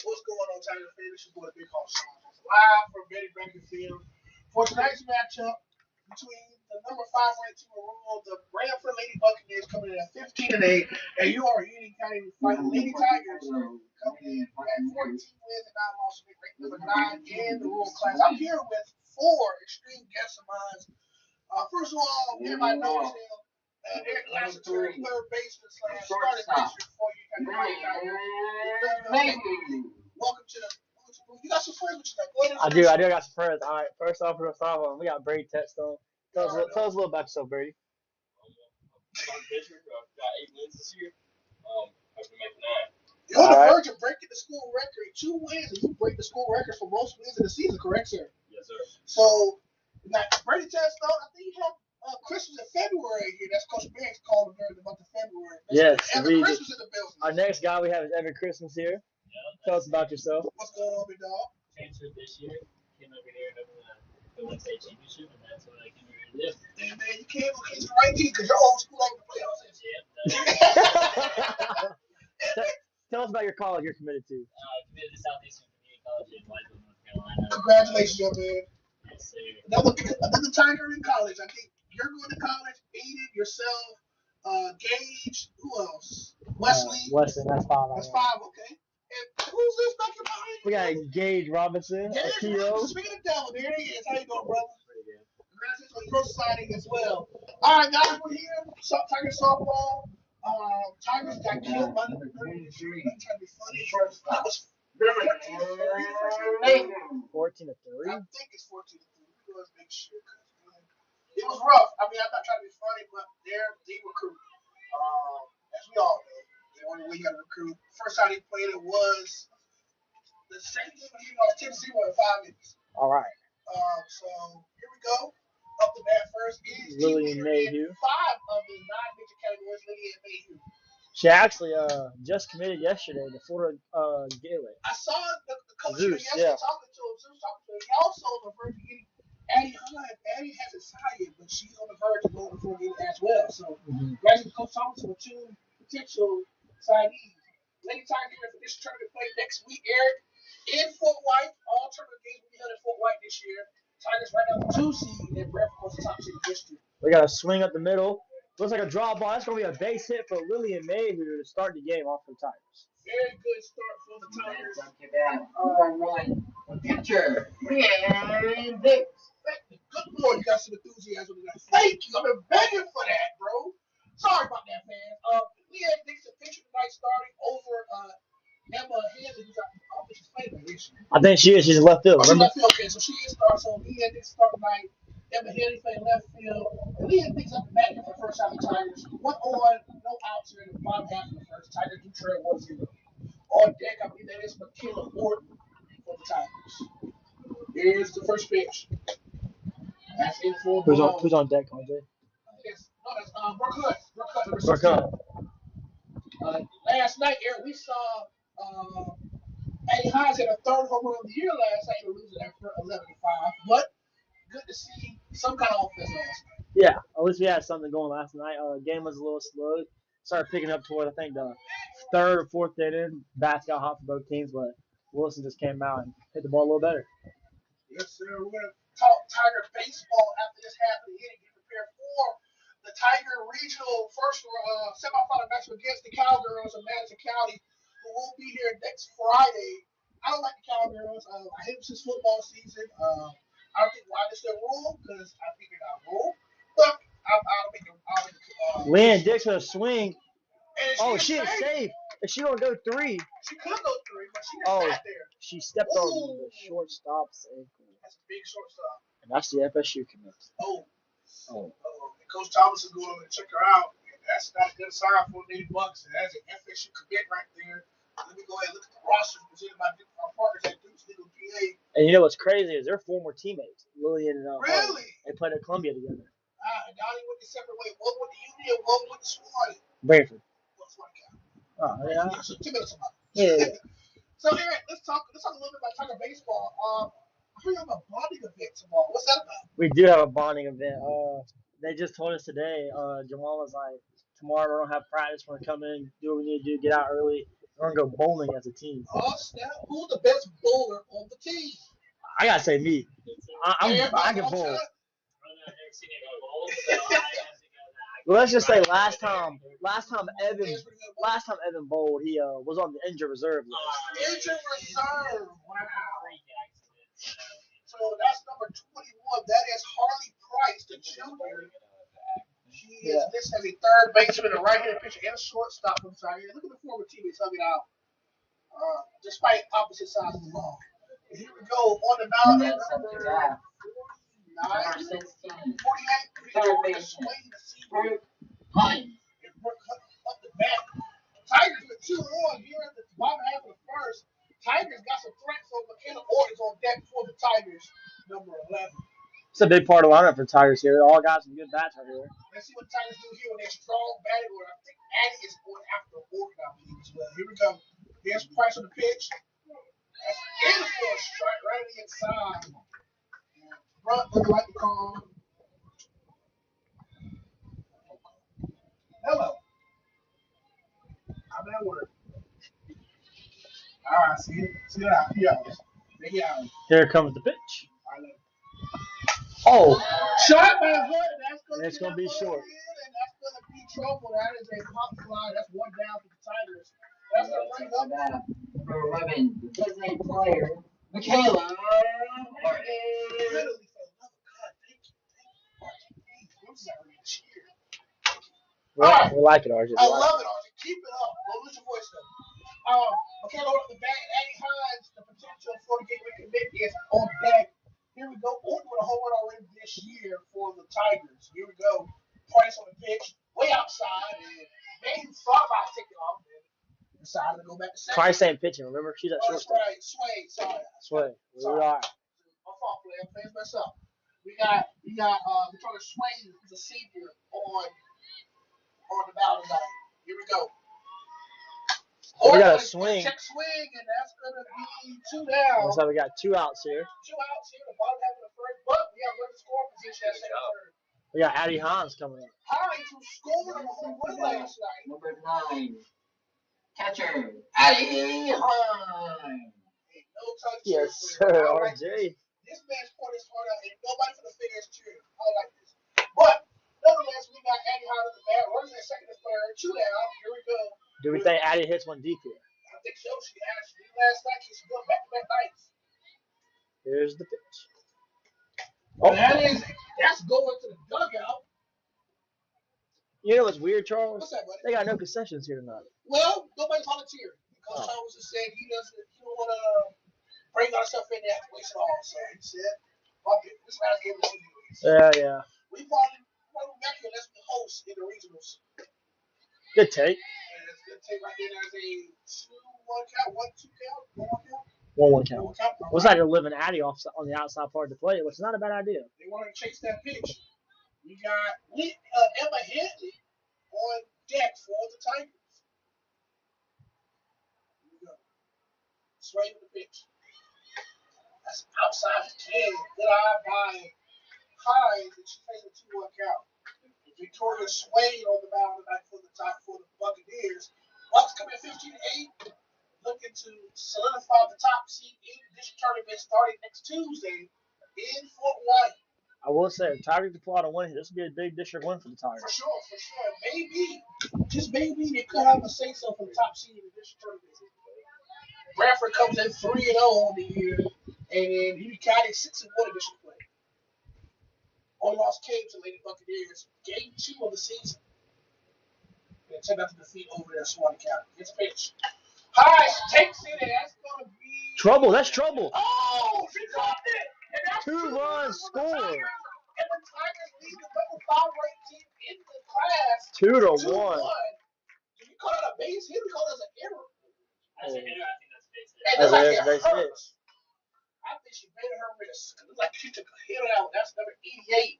What's going on, Tiger fans? It's your boy, Big Hall Sean. Live from Betty Branford Field for tonight's matchup between the number 5 ranked team in the world, the Branford Lady Buccaneers, coming in at 15-8, and you are Union County fighting Lady Tigers coming in at 14 wins and 9 losses, ranked number 9 in the rural class. I'm here with four extreme guests of mine. First of all, everybody knows him. Eric Lassiter, third baseman slash starting baseman for you. Welcome to the. You got some friends with you. Go ahead and I do got some friends. All right, first off, we got Brady Tetstone. Tell us a little about yourself, Brady. Starting pitcher. Got 8 wins this year. Hoping to make 9. You're on the verge of breaking the school record. 2 wins, and you break the school record for most wins in the season, correct, sir? Yes, sir. So, now, Brady Tetstone, I think you have Christmas in February here. That's Coach Banks called during the month of February. Yes, Evan Christmas in the building. Our next guy we have is Evan Christmas here. Tell us about yourself. What's going on, big dog? Transferred this year. Came over here to the one state championship, and that's what I came over here to do. Hey, man, you can't look into the right team because your old school ain't the playoffs. Yeah. Tell us about your college you're committed to. Committed to Southeastern Community College in Whiteville, North Carolina. Congratulations, young man. Yes, sir. Another Tiger in college. I think you're going to college. Aiden, yourself, Gage. Who else? Wesley. Weston, that's 5. That's 5. Okay. And who's this back in behind? We got Gage Robinson. Gage Robinson. Speaking of devil, there he is. How you doing, brother? Pretty good. Congratulations on your signing as well. All right, guys, we're here. Tiger softball. Tigers got killed by number 33. I'm trying to be funny. That was 14 to 3. I think it's 14 to 3. Let's make sure. It was rough. I mean, I'm not trying to be funny, but they're the recruit. As we all know, they only way you got to recruit. First time they played it was the second game of the year, 10-0 in 5 minutes. All right. So here we go. Up the bat first is Lillian Mayhew. 5 of the 9 major categories. Lillian Mayhew. She actually just committed yesterday to Florida Gateway. I saw the coach Zeus, yesterday talking to him. Zeus talking to him. He also on the verge of getting Addie Hunt. Addie hasn't signed yet, but she's on the verge of going to Florida as well. So, graduate Coach Thompson with 2 potential signees. Lady Tiger here for this tournament play next week, Eric, in Fort White. All tournament games will be held in Fort White this year. Tigers right now the 2 seed, and Branford the top seed in district. We got a swing up the middle. Looks like a drop ball. That's going to be a base hit for Lillian Mayhew to start the game off for the Tigers. Very good start for the Tigers. Pitcher, and Dix. Good boy, you got some enthusiasm tonight. Thank you. I've been begging for that, bro. Sorry about that, man. Leanne Dixon pitching tonight starting over Emma Hansen, who's out. I don't think she's playing that, is she? I think she is. She's left field. She's left field. Okay, so she is starting. So Leanne Dixon starting tonight. Emma Hansen playing left field. And Leanne Dixon up the back for the first time the Tigers. 1 on, no outs here in the bottom half of the first. Tigers do trail 1-0. On deck, I believe that is McKayla Horton for the Tigers. Here's the first pitch. That's in full ball. Who's on deck, RJ? That's Brooke Hunt. Brooke Hunt. Last night, Eric, we saw Eddie Hines hit a 3rd home run of the year last night. We're losing that for 11-5. But good to see some kind of offense last night. Yeah, at least we had something going last night. Game was a little slow. Started picking up toward, I think, the 3rd or 4th inning. Bats got hot for both teams, but Wilson just came out and hit the ball a little better. Yes, sir. We're going to talk Tiger baseball after this half of the inning. Get prepared for the Tiger Regional first semifinal match against the Cowgirls of Madison County, who will be here next Friday. I don't like the Cowgirls. I hate them since football season. I don't think why this their rule because I think they're not rule. But I'll make them. Leanne Dix with a swing. And she is safe. If she don't go 3. She could go 3, but she just sat there. She stepped on the shortstop's ankle. That's a big shortstop. And that's the FSU commit. Oh. Coach Thomas is going to check her out. And that's not a good sign for Lady Bucks. And that's an FSU commit right there. Let me go ahead and look at the roster presented by our partners at Duke's Legal PA. And you know what's crazy is they're former teammates, Lillian and Really? They played at Columbia together. Donnie went the separate way. One with the Union, one with the Swan. Branford. What's one count? Oh, yeah. So 2 minutes about it. Yeah. So Eric, let's talk a little bit about Tiger baseball. I heard you have a bonding event tomorrow. What's that about? We do have a bonding event. They just told us today. Jamal was like, tomorrow we don't have practice. We're gonna come in, do what we need to do, get out early. We're gonna go bowling as a team. Oh, snap. Who's the best bowler on the team? I gotta say me. I can bowl. Well, let's just say last time Evan bowled, he was on the injured reserve list. Injured reserve. Wow. So that's number 21. That is Harley Price, the junior. He is listed as a third baseman, a right-handed pitcher, and a shortstop from Tiger. Look at the former teammates hugging out, despite opposite sides of the ball. And here we go on the mound at number 49, 48. Third baseman, Brooke Hunt. And Brooke Hunt up the bat. Tigers with 2-1 here at the bottom half of the first. Tigers got some threats, so McKenna Orton's on deck for the Tigers, number 11. It's a big part of the lineup for Tigers here. They all got some good bats right here. Let's see what the Tigers do here with their strong batting order. I think Addy is going after Orton, I believe, as well. Here we go. Here's Price on the pitch. That's in for a strike right on the inside. Front looking like the call. Hello. How that work? All right, see it. See it out. Yeah. Here comes the pitch. All right, Oh, shot by Hood. That's gonna be short. And that's gonna be trouble. That is a pop fly. That's one down for the Tigers. That's gonna bring up Number 11, designated player, Michaela Martin. literally for another cut. Thank you. I'm sorry. Cheer. We like it, RJ. I love it, RJ. Keep it up. Don't lose your voice though. Michaela off the bat. Eddie Hines, the potential for the gateway commit is on deck. Here we go. Orton with a home run already this year for the Tigers. Here we go. Price on the pitch, way outside, and maybe thought about taking off and decided to go back to second. Price ain't pitching, remember? She's at shortstop. That's right. Sorry. Sway. Sorry. We are. My fault, player. Players mess up. We got Victoria Swain, who's a senior on the mound tonight. Here we go. We got a swing. Check swing, and that's gonna be 2 down. Looks like we got 2 outs here. 2 outs here, the bottom half of the first, but we have running score position at second third. We got Addie Hines coming up. Hines, who scored on a home run last night. Number 9, catcher, Addie Hines. No touch. Yes, sir, RJ. This man's poured his heart out, and nobody for the figure is cheering. I like this. But nevertheless, we got Addie Hines at the bat, runners at second and third, 2 down. Here we go. Do we think Addie hits one deep here? I think so. She actually last night. She's going back-to-back nights. Here's the pitch. Oh, that's going to the dugout. You know what's weird, Charles? What's that, buddy? They got no concessions here tonight. Well, nobody's volunteering. Coach Thomas has said he don't want to bring ourselves in there and waste it all. So he said, fuck it. This last game of the season. Yeah. We probably back here. Let's be hosts in the regionals. Good take. And it's going to take right there. There's a 2-1 count, 1-2 count, 1-1 1-1 count. count. 1-1 count. Looks like they're living Addie off on the outside part of the plate, which is not a bad idea. They want to chase that pitch. We got Emma Henley on deck for the Tigers. Here we go. Sway with the pitch. That's outside the 10. Good eye by Hines, and she plays a 2-1 count. Victoria Swain on the mound tonight for the Buccaneers. Bucks come in 15-8, looking to solidify the top seed in this tournament starting next Tuesday in Fort White. I will say, if Tigers can pull out a win, this would be a big district win for the Tigers. For sure. Maybe, just maybe, they could have a say-so for the top seed in this tournament. Branford comes in 3-0 on the year, and he carried 6-1 in this play. Only lost came to Lady Buccaneers, game 2 of the season. And turned out to defeat over there, Swanee County. It's a pitch. Hines takes it, and that's going to be trouble. That's trouble. Oh, she dropped it. And that's 2-run score. And the Tigers lead the number 5 ranked team in the class. 2-1. Did you call that a base hit? We call that an error. As a hitter, I think that's a base hit. And that's like it base hit. hurts. I think she made her wrist. It looked like she took a hit out. That's number 88.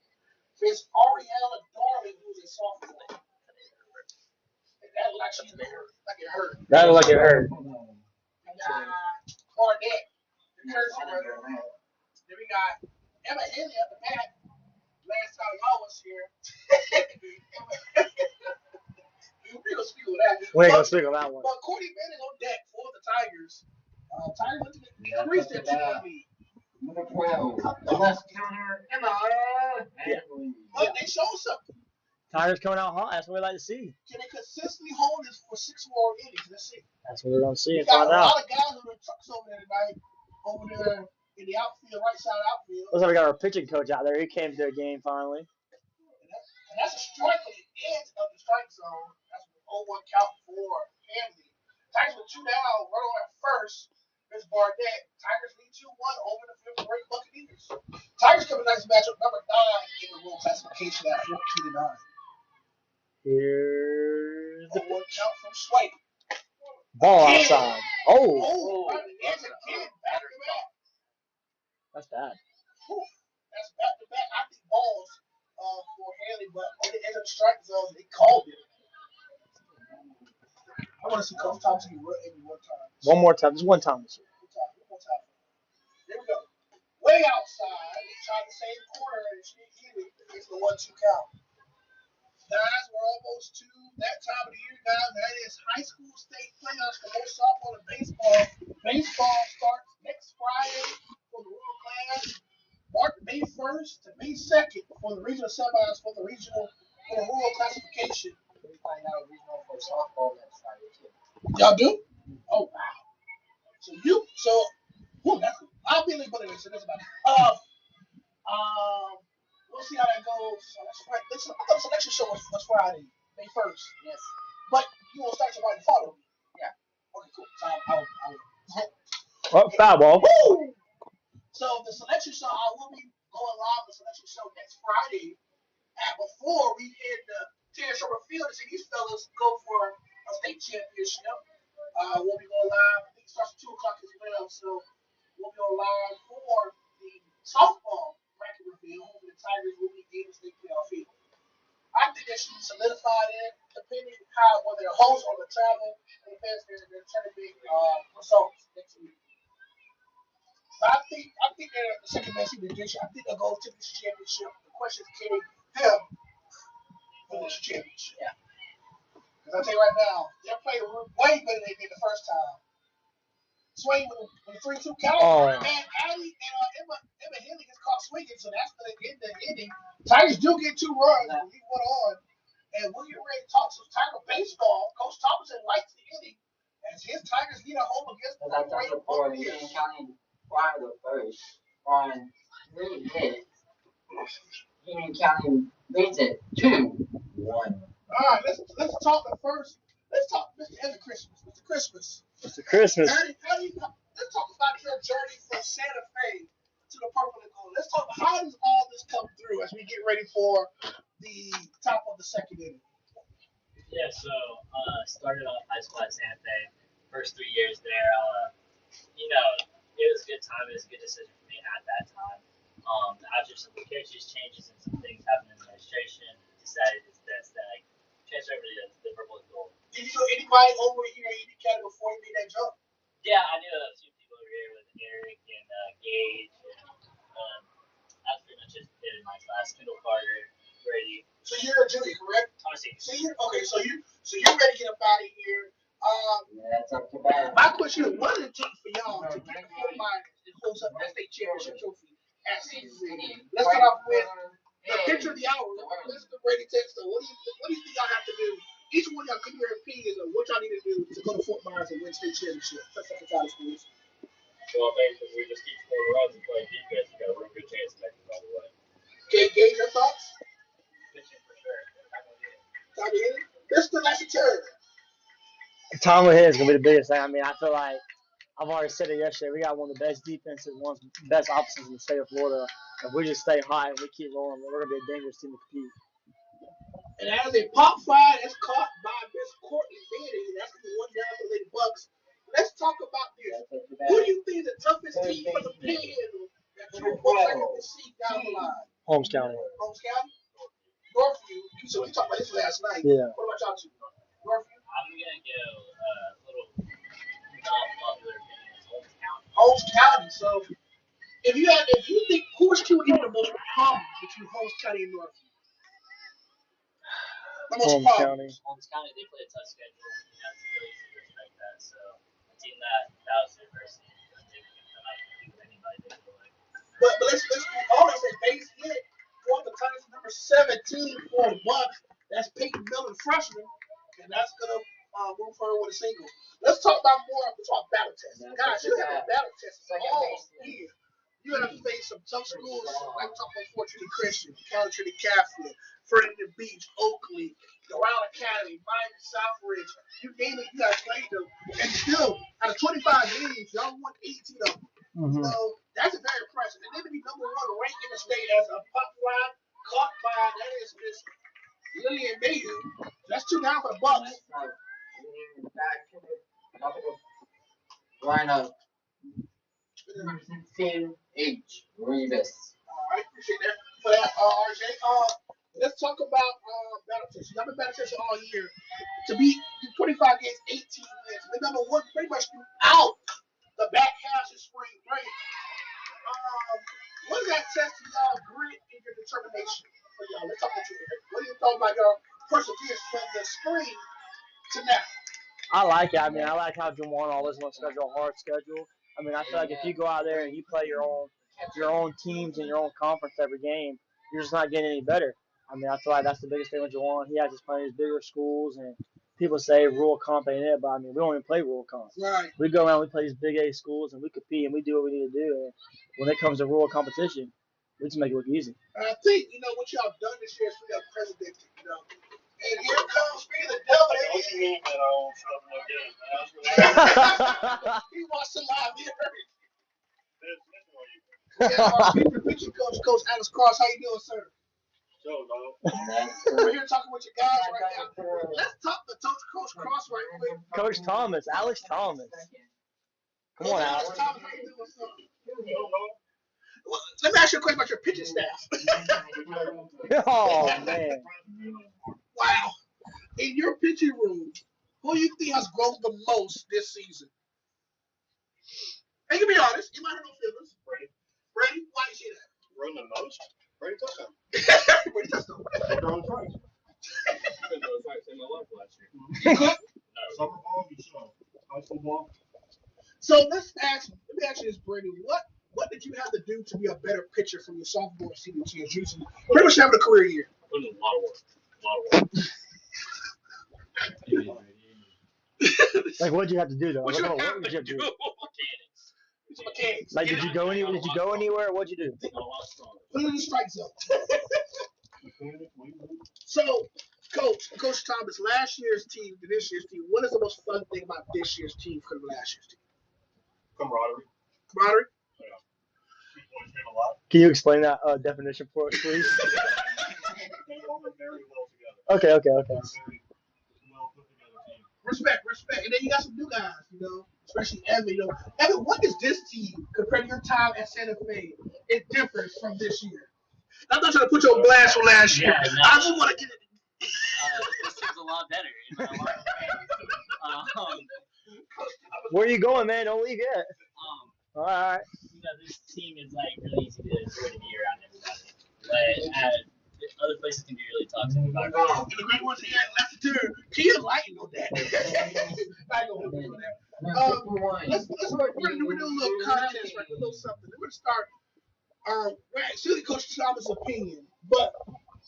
It's Ariella Darling, who's a sophomore. And that looked like she made her like it hurt. That looked like it hurt. Barnett, the Kershaw brother. Then we got Emma Henley at the bat. Last time y'all was here. We gonna speak on that. We ain't gonna speak on that one. But Courtney Bennett on deck for the Tigers. Tigers looking to increase their 2-1 lead. Number 12. The left counter, Emma. Yeah. But they show something. Tigers coming out hot. That's what we like to see. Can they consistently hold this for 6 more innings? Let's see. That's what we're gonna see We and got find a out. lot of guys on the trucks over there tonight. Over there in the outfield, right side outfield. Looks like we got our pitching coach out there. He came to the game finally. And that's a strike on the edge of the strike zone. That's an 0-1 count for Hanley. Tigers with 2 down, run on at first. There's Barnett. Tigers lead 2-1 over the fifth rate Buccaneers. Tigers coming next matchup number 9 in the rule classification at 14-9. Here's the 0-1 count from Swipe. ball Again. outside. Oh, Right on the edge again, back to back. that's bad. That's back to back. I think balls for Hanley, but on the edge of the strike zone, they called it. I want to see Coach Thompson get run every one time. One more time. Just one time. One time. Here we go. Way outside. Trying to save corner and she gets the 1-2 count. Guys, we're almost to that time of the year, guys. That is high school state playoffs for both softball and baseball. Baseball starts next Friday for the rural class. May 1st to May 2nd for the regional semis for the rural classification. We find out regional for softball next Friday, too. Y'all do? Oh wow. I'll be a little bit of this. So that's about it. We'll see how that goes. So that's right. I thought the selection show was Friday, May 1st. Yes. But you will start your right follow. Yeah. Okay, cool. So I'll Oh, foul ball. Woo! So the selection show, I will be going live the selection show next Friday. Before we head to Terrace River Field to see these fellas go for a state championship. We'll be going live. I think it starts at 2 o'clock as well. So we'll be on live for the softball bracket reveal. Hopefully the Tigers will be in the state playoff field. I think they should be solidified in, depending on how whether they're host or the travel and the fans their tournament results next week. But I think they're the second best in the division. I think they'll go to this championship. The question is, can they them for this championship? Yeah. Because I'll tell you right now, they're playing way better than they did the first time. Swing with a 3-2 count. Oh. And Allie and Emma Henley gets caught swinging, so that's going to end the inning. Tigers do get 2 runs, but leave one on. And we'll get ready to talk some Tiger baseball. Coach Thompson likes the inning as his Tigers lead at home against the great Buccaneers. County fly the first on 3 hits. Union County leads it 2-1. All right, let's talk the first. Let's talk Mr. Evan Christmas. Mr. Christmas. Mr. Christmas. Let's talk about your journey from Santa Fe to the Purple and Gold. Let's talk about how does all this come through as we get ready for the top of the second inning. Yeah, so started off high school at Santa Fe. First 3 years there, it was a good time. It was a good decision for me at that time. After some coaches changes and some things happened in the administration, decided it's best that I transfer over to the Purple and Gold. Did you know anybody over here in Union County before you made that jump? Yeah, I knew a few people over here with Eric and Gage, and that's pretty much just it in my class. Kendall Carter, Brady. So you're a junior, correct? Honestly, So you're ready to get up out of here. That's up to bat. My question is, what does it take for y'all to get Fort Myers and holds up that state championship trophy at season? Let's start off with the pitcher of the hour. Let's go Brady Texter. What do you think y'all have to do? Each one of y'all give your opinions on what y'all need to do to go to Fort Myers and win state championship. Let's talk about it, schools. Well, I think if we just keep scoring runs and play defense, we got a real good chance to make it all the way. Okay, Gage, your thoughts? pitching for sure. Tommy Henry? Mr. Lasseter. Tom with his is gonna be the biggest thing. I mean, I feel like I've already said it yesterday. We got one of the best defensive ones, best offenses in the state of Florida. If we just stay high and we keep rolling, we're gonna be a dangerous team to compete. And as a pop fly that's caught by Miss Courtney Bennett, that's going to be one down for the Lady Bucks. Let's talk about this. Who do you think is the toughest team for the panhandle that you would most likely to see down the line? Holmes County. Holmes County? Northview. So we talked about this last night. Yeah. What about y'all two? Northview? I'm gonna go a little non-popular opinion is Holmes County. Holmes County. So if you think which two would give you the most problems between Holmes County and Northview? Almost Holmes County. Holmes County, they play a tough schedule. You have to really respect that. So a team that was their first team, they can come out and beat anybody they feel like. But let's move on. That's a base hit for the Titans, number 17 for Bucks. That's Peyton Miller, freshman, and that's gonna move forward with a single. Let's talk about more. Let's talk battle tests. Guys, you have a battle test all year. You're gonna face some tough schools like we're talking about Fort Trinity Christian, Cal Trinity Catholic, Ferdinand Beach, Oakley, Doral Academy, Miami Southridge. You name it, you guys played them, and still out of 25 games, y'all won 18 of them. Mm-hmm. So that's very impressive. And then to be number one ranked in the state as a pop fly caught by that is Miss Lillian Mayhew. That's 2 down for the Bucks. Back to the top of the lineup. 16 H. Revis. I appreciate that for that, RJ. Let's talk about battle tests. Y'all been battle testing all year. To be 25 games, 18 wins. The number one pretty much throughout the back half of spring break. What does that test to y'all grit and your determination for y'all? Let's talk about you. What do you thought about your perseverance from the spring to now? I like it. I mean, I like how Juwan always wants to schedule a hard schedule. I mean, I feel like if you go out there and you play your own teams in your own conference every game, you're just not getting any better. I mean, I feel like that's the biggest thing with Juwan. He has us playing these bigger schools, and people say rural comp ain't it, but I mean, we don't even play rural comp. Right. We go around, we play these big A schools, and we compete, and we do what we need to do. And when it comes to rural competition, we just make it look easy. And I think, what y'all done this year is we got president, And here comes me, the devil. What you mean that I don't stuff no game, man? He wants to live here. That's Yeah, our favorite pitching coach, Coach Alex Cross. How you doing, sir? so, dog. We're here talking with your guys right now. Let's talk to Coach Cross right quick. Coach Thomas, Alex Thomas. Come on, Alex. Thomas, how you doing, sir? Well, let me ask you a question about your pitching staff. Oh, man. Wow. In your pitching room, who do you think has grown the most this season? And you can be honest. You might have no feelings. Brady, why you say that? Run the most? Brady touchdown. Brady touchdown. They thrown twice. Because I was practicing my life last year. No. Summer ball, you saw. High school ball. So let me ask you this, Brady. What did you have to do to be a better pitcher from your sophomore and senior years? Pretty much having a career year. Put in a lot of work. Like, what did you have to do, though? What you have did you have to do? Mechanics. Like, did you go anywhere? What'd you do? Put it in the strike zone. So, Coach Thomas, last year's team to this year's team, what is the most fun thing about this year's team from last year's team? Camaraderie. Camaraderie? Yeah. We boys did a lot. Can you explain that definition for us, please? They work very well together. Okay. Very well put together team. Respect. And then you got some new guys, especially Evan. Evan, what is this team compared to your time at Santa Fe? It differs from this year. I'm not trying to put you on blast from last year. Yeah, no. I just want to get it. This team's a lot better. Where you going, man? Don't leave yet. All right. This team is really easy to be around everybody. But other places can be really toxic. And the great ones here at left turn. Can you enlighten on that? I don't know that. We're gonna do a little contest, right? A little something. We're gonna start. Actually, Coach Thomas' opinion, but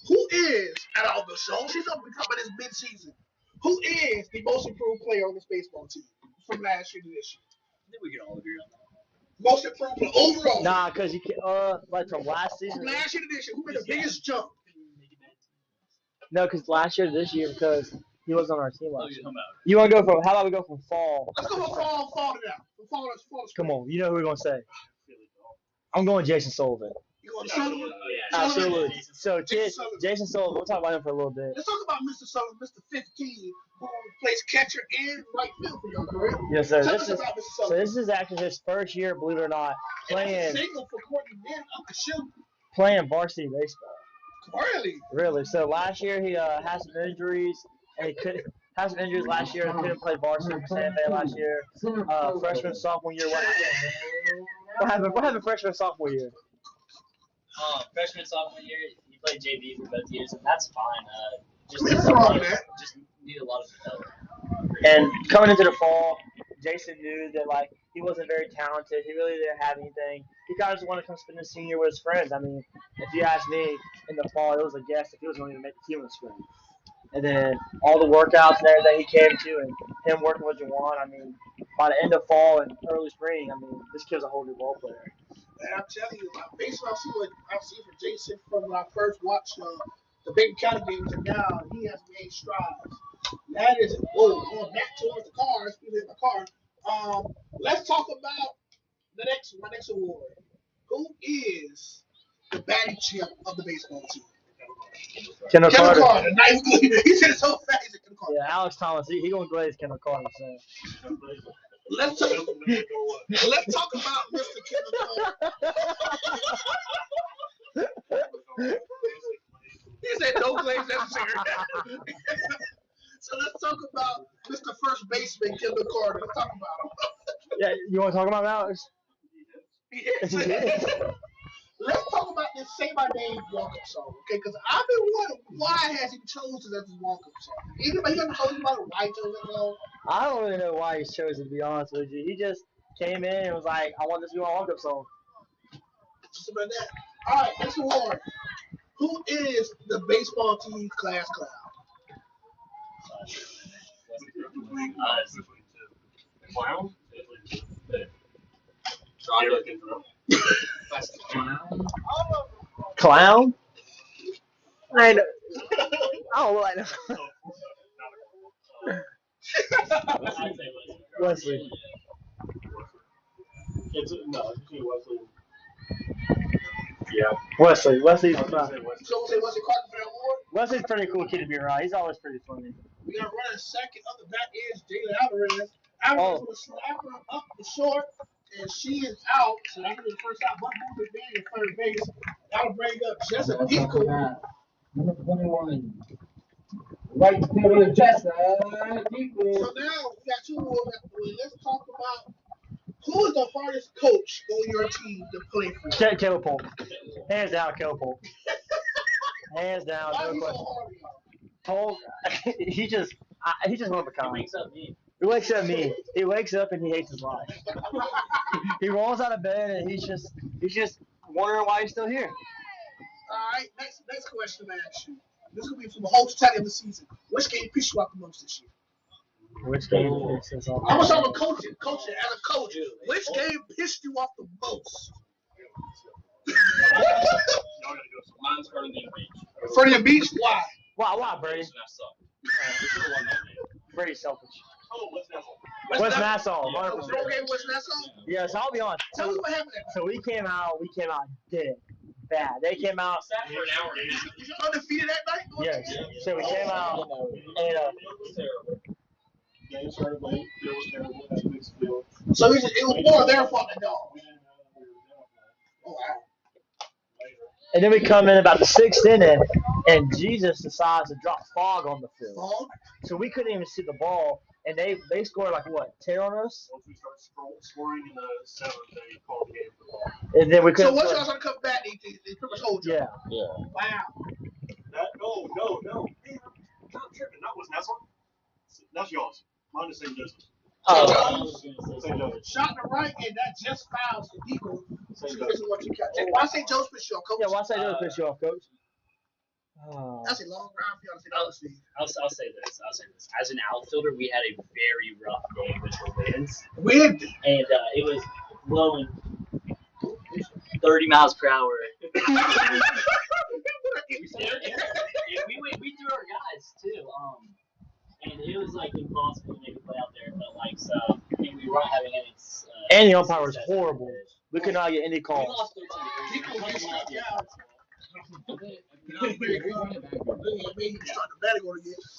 who is out of all the shows? She's up to come in this mid-season. Who is the most improved player on this baseball team from last year to this year? I think we can all agree on that. Most improved player overall. Nah, because you can like from last season. From last year to this year, who made the biggest jump? No, because last year to this year, because he was on our team last year. Come out. You want to go from? How about we go from fall? Let's go from fall to now. From fall to Come on, you know who we're gonna say. I'm going Jason Sullivan. You going to Sullivan? Oh, yeah. Absolutely. So Sullivan. Jason Sullivan, we'll talk about him for a little bit. Let's talk about Mr. Sullivan, Mr. 15, who plays catcher and right field for y'all, correct? Yes, sir. Tell This us is about Mr. so. Sullivan. This is actually his first year, believe it or not, And single for Courtney Mann up the shoot. playing varsity baseball. Really? Really. So last year he had some injuries, and he couldn't. Had some injuries last year and couldn't play varsity for Santa Fe last year. Freshman, sophomore year. What happened freshman, sophomore year? Freshman, sophomore year, he played JV for both years, and that's fine. just There's needs nothing a wrong lot with of that. just need a lot of development. And coming into the fall, Jason knew that like he wasn't very talented. He really didn't have anything. He kind of just wanted to come spend the senior with his friends. I mean, if you ask me, in the fall it was a guess if he was going to make the team with his friends. And then all the workouts and everything he came to, and him working with Juwan. I mean, by the end of fall and early spring, I mean, this kid's a whole new ball player. And I'm telling you, based on what I've seen from Jason from when I first watched the Big County games, and now he has made strides. That is going back towards the car. Speaking of the car, let's talk about my next award. Who is the batting champ of the baseball team? Kendall Kevin Carter. Carter. Nice. He said it so fast. He said Kevin Carter. Yeah, Alex Thomas. He going to glaze Kendall Carter. So. Let's talk about Mr. Kevin Carter. He said no glaze necessary. So let's talk about Mr. First Baseman Kevin Carter. Let's talk about him. Yeah, you want to talk about Alex? Yes. Let's talk about this Say My Name walk-up song, okay? Because I've been wondering why has he chosen this as his walk-up song. Anybody ever told you about why he chose that song? I don't really know why he chose it, to be honest with you. He just came in and was like, I want this to be my walk-up song. Just about that. All right, next award. Who is the baseball team's class clown? Clown? Clown? I know. Oh, well, I know. Wesley. No, Wesley. Yeah. Wesley's So we'll say what's the Carter Award? Wesley's a pretty cool kid to be around. He's always pretty funny. We got running second on the back is Jalen Alvarez. Alvarez will slap her up the short, and she is out. So that was the first out. But Booth is being in third base. That'll bring up Jessica Deacon. Number 21. Right fielder, Jessica Deacon. So now we got two more. Let's talk about who is the hardest coach on your team to play for. Caleb Polk. Hands down, Caleb Polk. Hands down, Why no is he so question. hard? Polk, he's just one of a kind. He wakes up me. He wakes up me. He wakes up and he hates his life. He rolls out of bed and he's just wondering why he's still here. All right, next question I ask you. This is gonna be from the whole totality of the season. Which game pissed you off the most this year? Which game pissed us off? I'm gonna start with coaching. Coaching as a coach, which game pissed you off the most? Mine's Fernie Beach. Fernie Beach? Why? Why, Brady? That sucked. Brady's selfish. Oh, what's that? West Nassau. Was your game West Nassau? Yeah, so I'll be honest. Tell us what happened. So we came out dead bad. They came out. Sat for an hour. Was you undefeated that night? Yes. So we came out and It was terrible. Game started late. It was terrible. That makes it feel. So it was more their fault than y'all. Oh wow. and then we come in about the sixth inning, and Jesus decides to drop fog on the field. Fog? So we couldn't even see the ball, and they scored like what 10 on us, Once we start scoring in the seventh, they called the game for the ball. and then we So couldn't. once y'all started to come back, they pretty much hold you. Yeah. Wow. No. Man, I'm not tripping. That was Nassau. That's yours. Mine is St. Joseph. Oh. St. Joseph. Shot in the right, and that just fouls the equal. St. Why St. Joe's pitch y'all, coach? Yeah. Why say those piss you off, coach? That's a long round for y'all to say that was Steve. I'll say this. As an outfielder, we had a very rough day with the winds, Wind. and it was blowing 30 miles per hour. we threw our guys too, and it was like impossible to make a play out there. But like so, and we weren't having any. And the umpire was horrible. We could not get any We calls. lost 13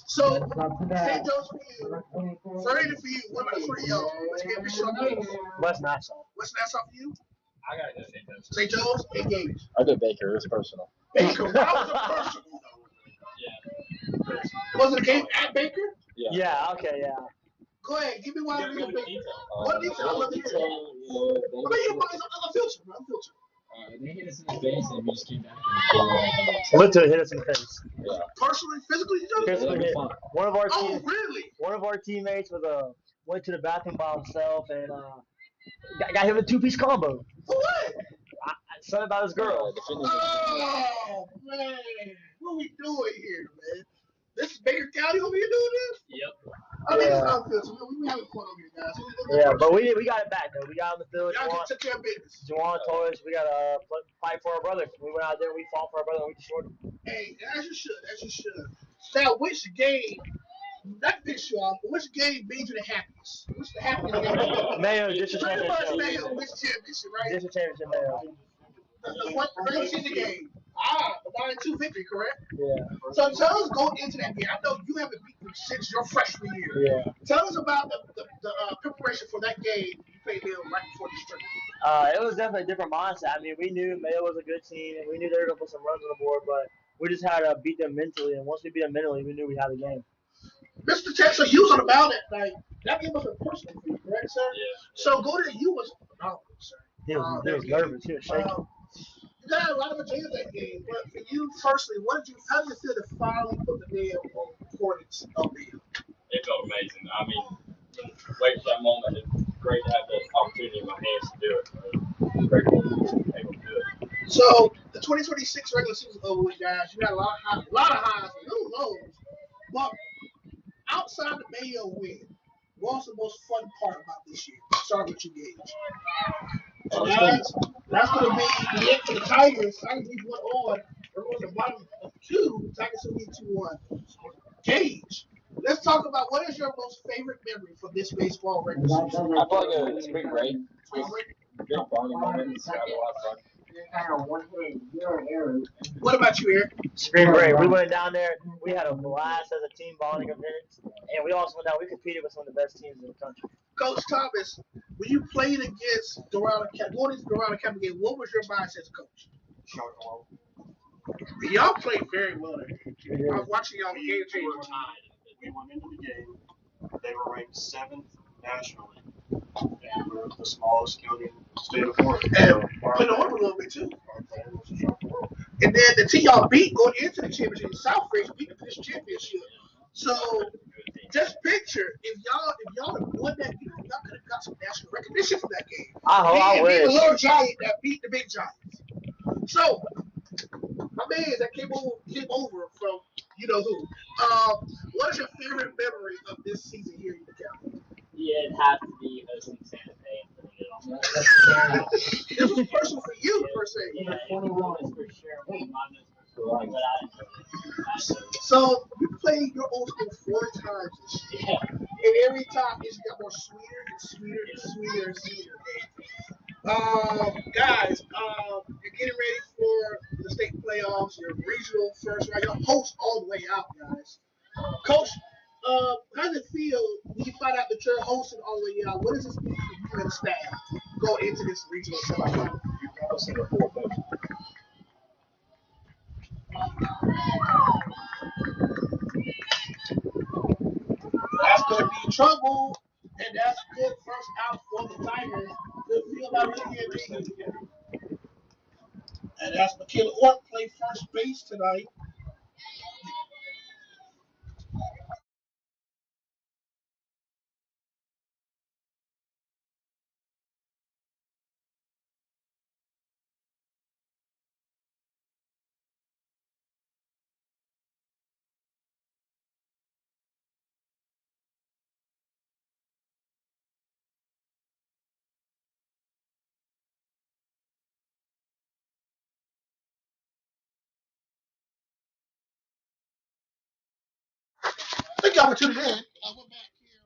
So, St. Joe's for you. Fernie for you. What about for y'all? West Nassau. What's Nassau for you? I gotta go St. Joe's. St. Joe's? Engage. I did Baker. It was personal. Baker. That was a personal. Was it a game at Baker? Yeah. Okay. Yeah. Go ahead. Give me one of the Baker. What Uh, detail? I love to hear it. I mean, it's a filter, bro. Filter. They hit us in the face, and we just came back and Literally hit us in the face. Personally, physically, you know? Physically hit. One of our Oh, really? one of our teammates went to the bathroom by himself and got hit with a two-piece combo. For what? Something about his girl. Oh, man. What we doing here, man? This is Baker County over here doing this? Yep. I mean, Yeah. it's unfiltered. We having fun over here, guys. Yeah, but we got it back though. We got on the field. Y'all took care of business. Juwan told us we gotta fight for our brother. We went out there, we fought for our brother, and we destroyed him. Hey, as you should, as you should. Now, which game, not to piss you off, but which game made you the happiest? What's the happiest game? Mayo, district Pretty much championship. Mayo, which championship, right? District championship, Mayo. What regular season game? The 9-2 victory, correct? Yeah. So tell us going into that game. I know you haven't beaten since your freshman year. Yeah. Tell us about the preparation for that game you played them right before the start. It was definitely a different mindset. I mean, we knew Mayo was a good team, and we knew they were gonna put some runs on the board, but we just had to beat them mentally. And once we beat them mentally, we knew we had the game. Mr. Texas, you was about it. Like that game was a personal for you, correct, sir? Yeah. So go to you was phenomenal, sir. He was nervous. He was shaking. You got a lot of enjoyment that game, but for you personally, how did you feel to finally put the nail on the importance of Mayo? It felt amazing. I mean, wait for that moment. It's great to have the opportunity in my hands to do it. It's great to be able to do it. So the 2026 regular season over with, guys. You got a lot of highs, a little lows, but outside the Mayo win, what's the most fun part about this year? Start with you, Gage. And that's going to be it for the Tigers. Tigers lead 1-on. We're going to the bottom of 2. Tigers will lead 2-1. Gage, let's talk about what is your most favorite memory from this baseball regular season? I feel like a spring break. Spring break? Big bonding moments. Had a lot of fun. What about you, Eric? Spring break. We went down there. We had a blast as a team bonding event, and we also went down. We competed with some of the best teams in the country. Coach Thomas, when you played against Dorado Capital game, what was your mindset as a coach? Y'all played very well there. I was watching y'all game We went into the game. They were ranked 7th nationally, and we're the smallest county in the state of Florida. And put on a little bit too. And then the team y'all beat going into the championship, Southbridge beat the division championship. So just picture if y'all had won that game, y'all could have got some national recognition from that game. I beat the wish. little giant that beat the big giants. So my man that came over from you know who. What is your favorite memory of this season here in the county? Yeah, it'd have to be hosting Santa Fe and putting it on. This was personal for you, per se. Yeah, it was for sure. But I enjoyed it. So you played your old school 4 times this year. Yeah. And every time it's got more sweeter and sweeter and sweeter and sweeter. Guys, you're getting ready for the state playoffs, your regional first round, your host all the way out, guys. Coach, how does it feel when you find out that you're hosting all the way out? What does this mean for you and the staff going into this regional semifinal? That's going to be trouble, and that's good first out for the Tigers. Good feel about it here, and that's Michaela Orr play first base tonight. Thank y'all for tuning in. We're back here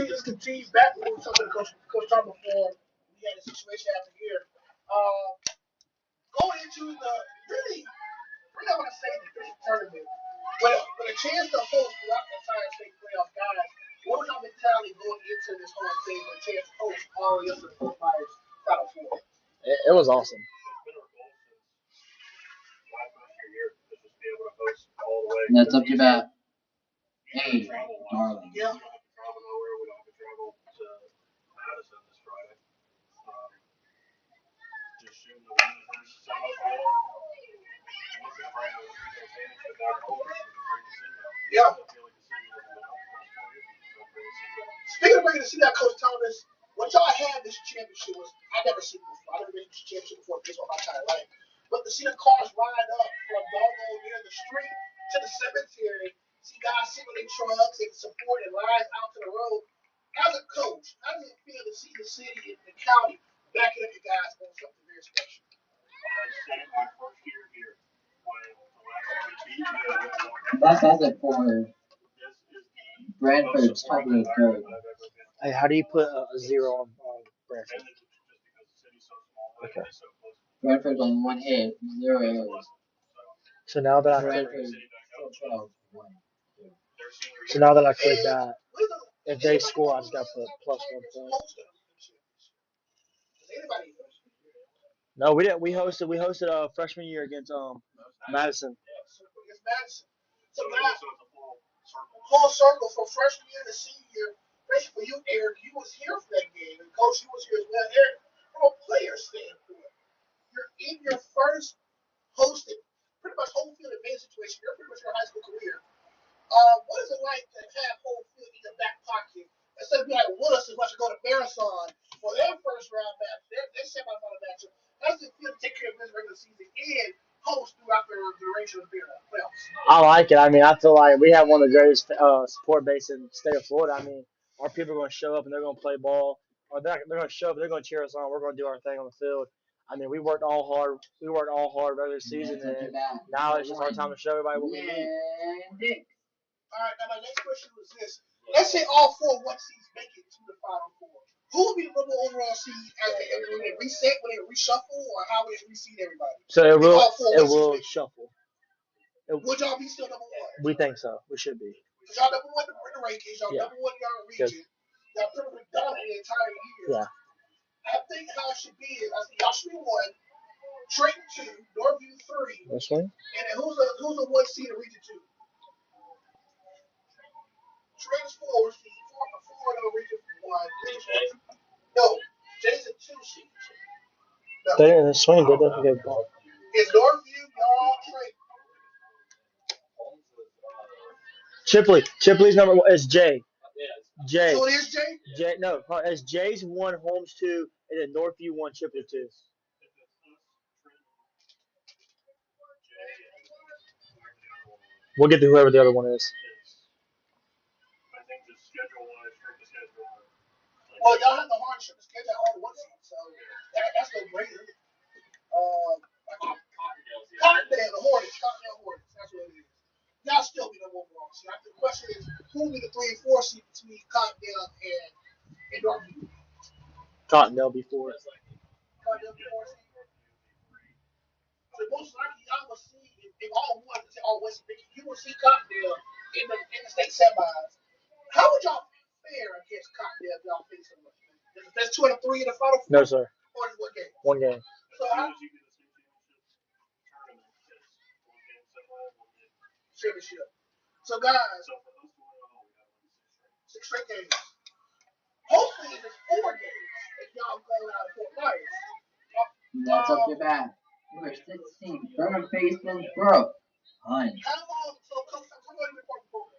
with let's continue back. We were talking to Coach Tom before we had a situation after here. Going into the really, we're not going to say the tournament. With a chance to host throughout the entire state playoff, guys, what was your mentality going into this whole thing with a chance to host all the way up to the Fort Myers Final Four? It was awesome. It's been our goal since my first year here, is just be able to host all the way. That's up to bat. Hey, Hey, darling. Yeah. We don't have to travel nowhere. We don't have to travel to Madison this Friday. Just shooting the win the first semifinal. Look at bring the championship back home. We can bring the city out. Yeah. I feel like the city hasn't been out the last 4 years. So bring the city out. Speaking of bringing the city out, Coach Thomas, what y'all had this championship was I never seen before. I never been to this championship before in baseball my entire life. But to see the cars line up from doggone near the street to the cemetery, see guys sitting in their trucks and support and lines out to the road. As a coach, how does it feel to see the city and the county backing up you guys on something very special? I said it my first year here. When the last time we beat you, That's it for this is the Branford most supportive Buccaneers third. environment I've ever been. Hey, how do you put a zero on Branford? And just because the city's so small, Okay. it's so close. Branford's on 1 hit, 0 errors. So now that I click, Branford still 12. 1. so now that I click that, if they score, I just got to put +1 point. Anybody No, we didn't. We hosted freshman year against Madison. against Madison. So So now, it's a full circle from freshman year to senior year. Basically, for you, Eric, you was here for that game, and Coach, you was here as well. Eric, from a player standpoint, you're in your first hosted, pretty much home field advantage situation. You're pretty much your high school career. What is it like to have home field in your back pocket instead of being like Willis as much to go to Marathon for their first round match, their semifinal matchup? How does it feel to take care of this regular season and host throughout the duration of the playoffs? I like it. I mean, I feel like we have one of the greatest support bases in the state of Florida. I mean, our people are going to show up and they're going to play ball. Or they're going to show up. They're going to cheer us on. We're going to do our thing on the field. I mean, we worked all hard. We worked all hard regular season, and now it's just our time to show everybody what we need. All right, now my next question was this. Let's say all 4 1 seeds make it to the Final Four. Who will be the number overall seed as when they reset, when they reshuffle, or how would they reseed everybody? So it will It will shuffle. Would y'all be still number 1? We think so. We should be. Because y'all number 1 in the rankings, y'all number 1 in your region. Y'all pretty much dominant the entire year. Yeah. I think how it should be is, I think y'all should be 1, Trenton 2, Northview 3. This one? And then who's the 1 seed in region 2? Trenton's 4 seed, 4 in the region 1. No, Jay's a 2 seed. No. They didn't swing, did they? Okay, ball. Is Northview, y'all, Trenton? Chipley's number 1 is Jay. Jay. So it is Jay? Jay, no, it's Jay's 1, Holmes 2, and then Northview 1, Chipley 2. We'll get to whoever the other one is. I think the schedule-wise, the schedule. Well, y'all have the hardship to schedule all the 1 seed, so that's no brainer. Cottondale, the Hornets. Cottondale Hornets. That's what it is. Y'all still be number 1 overall seed. The question is, who will be the 3 and 4 seed between Cottondale and Northview? Cottondale before. Cottondale be 4 seed. So most likely y'all will see if all 1, say all West, you will see Cottondale in the state semis. How would y'all fare against Cottondale if y'all face them? There's 2 and 3 in the Final Four? No, sir. Or is it 1 game? 1 game. So how? Championship. So guys, 6 straight games. Hopefully it's 4 games if y'all going out of Fort Myers. That's up to bat. Number 16, Thurman Baseman, Bro. Hunt. How long? So come on in the program.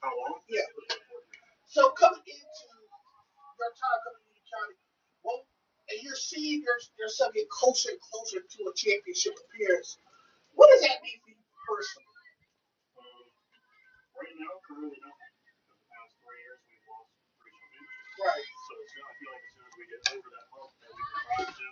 How long? Yeah. So coming into your time coming into the county, and you're seeing yourself get closer and closer to a championship appearance. What does that mean for you personally? Right now, currently nothing. For the past 3 years, we've lost regional championships. Right. So I feel like as soon as we get over that hump that we've been trying to,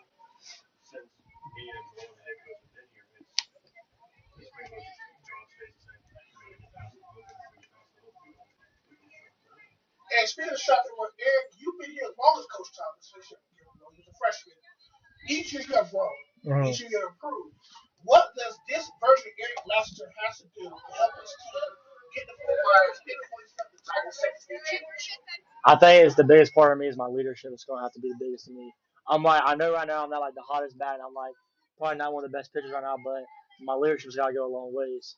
since me and Joel, the head coach, have been here, it's pretty much job stays the same. We get past the hook, and if we get past the hook, we don't show up. And speaking of shocking one, Eric, you've been here as long as Coach Thomas. He was a freshman. Each year you have grown. Each year you have improved. What does this version of Eric Lester has to do to help his team get the Fort Myers and hoist up the Tigers' second state championship? I think it's the biggest part of me is my leadership. It's going to have to be the biggest to me. I'm like, I know right now I'm not like the hottest bat. I'm like probably not one of the best pitchers right now, but my leadership's got to go a long ways.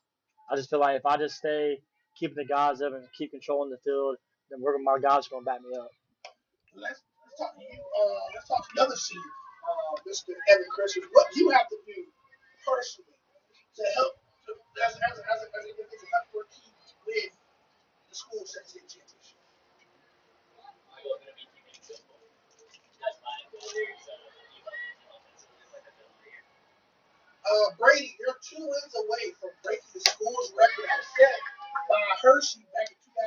I just feel like if I just stay keeping the guys up and keep controlling the field, then my guys are going to back me up. Let's talk to you. Let's talk to the other senior, Mr. Evan Christian. What do you have to do personally to help as an individual help your team win the school second state championship? My goal is going to be keeping it simple. That's my goal here. So keep up offensively like I've done all year. Brady, you're 2 wins away from breaking the school's record as set by Hershey back in 2012,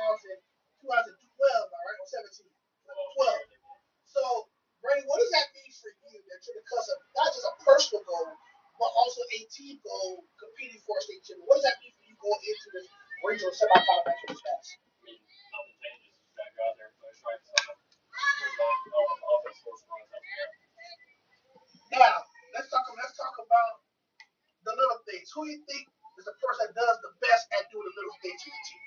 all right, or 17, 12. So, Brady, what does that mean for you that you're because of not just a personal goal, but also a team goal competing for a state championship? What does that mean for you going into this regional semifinal match with this pass? I mean, nothing changes. You got to go out there and play strikes on offense, force runs out there. Now, let's talk about the little things. Who do you think is the person that does the best at doing the little things for your team?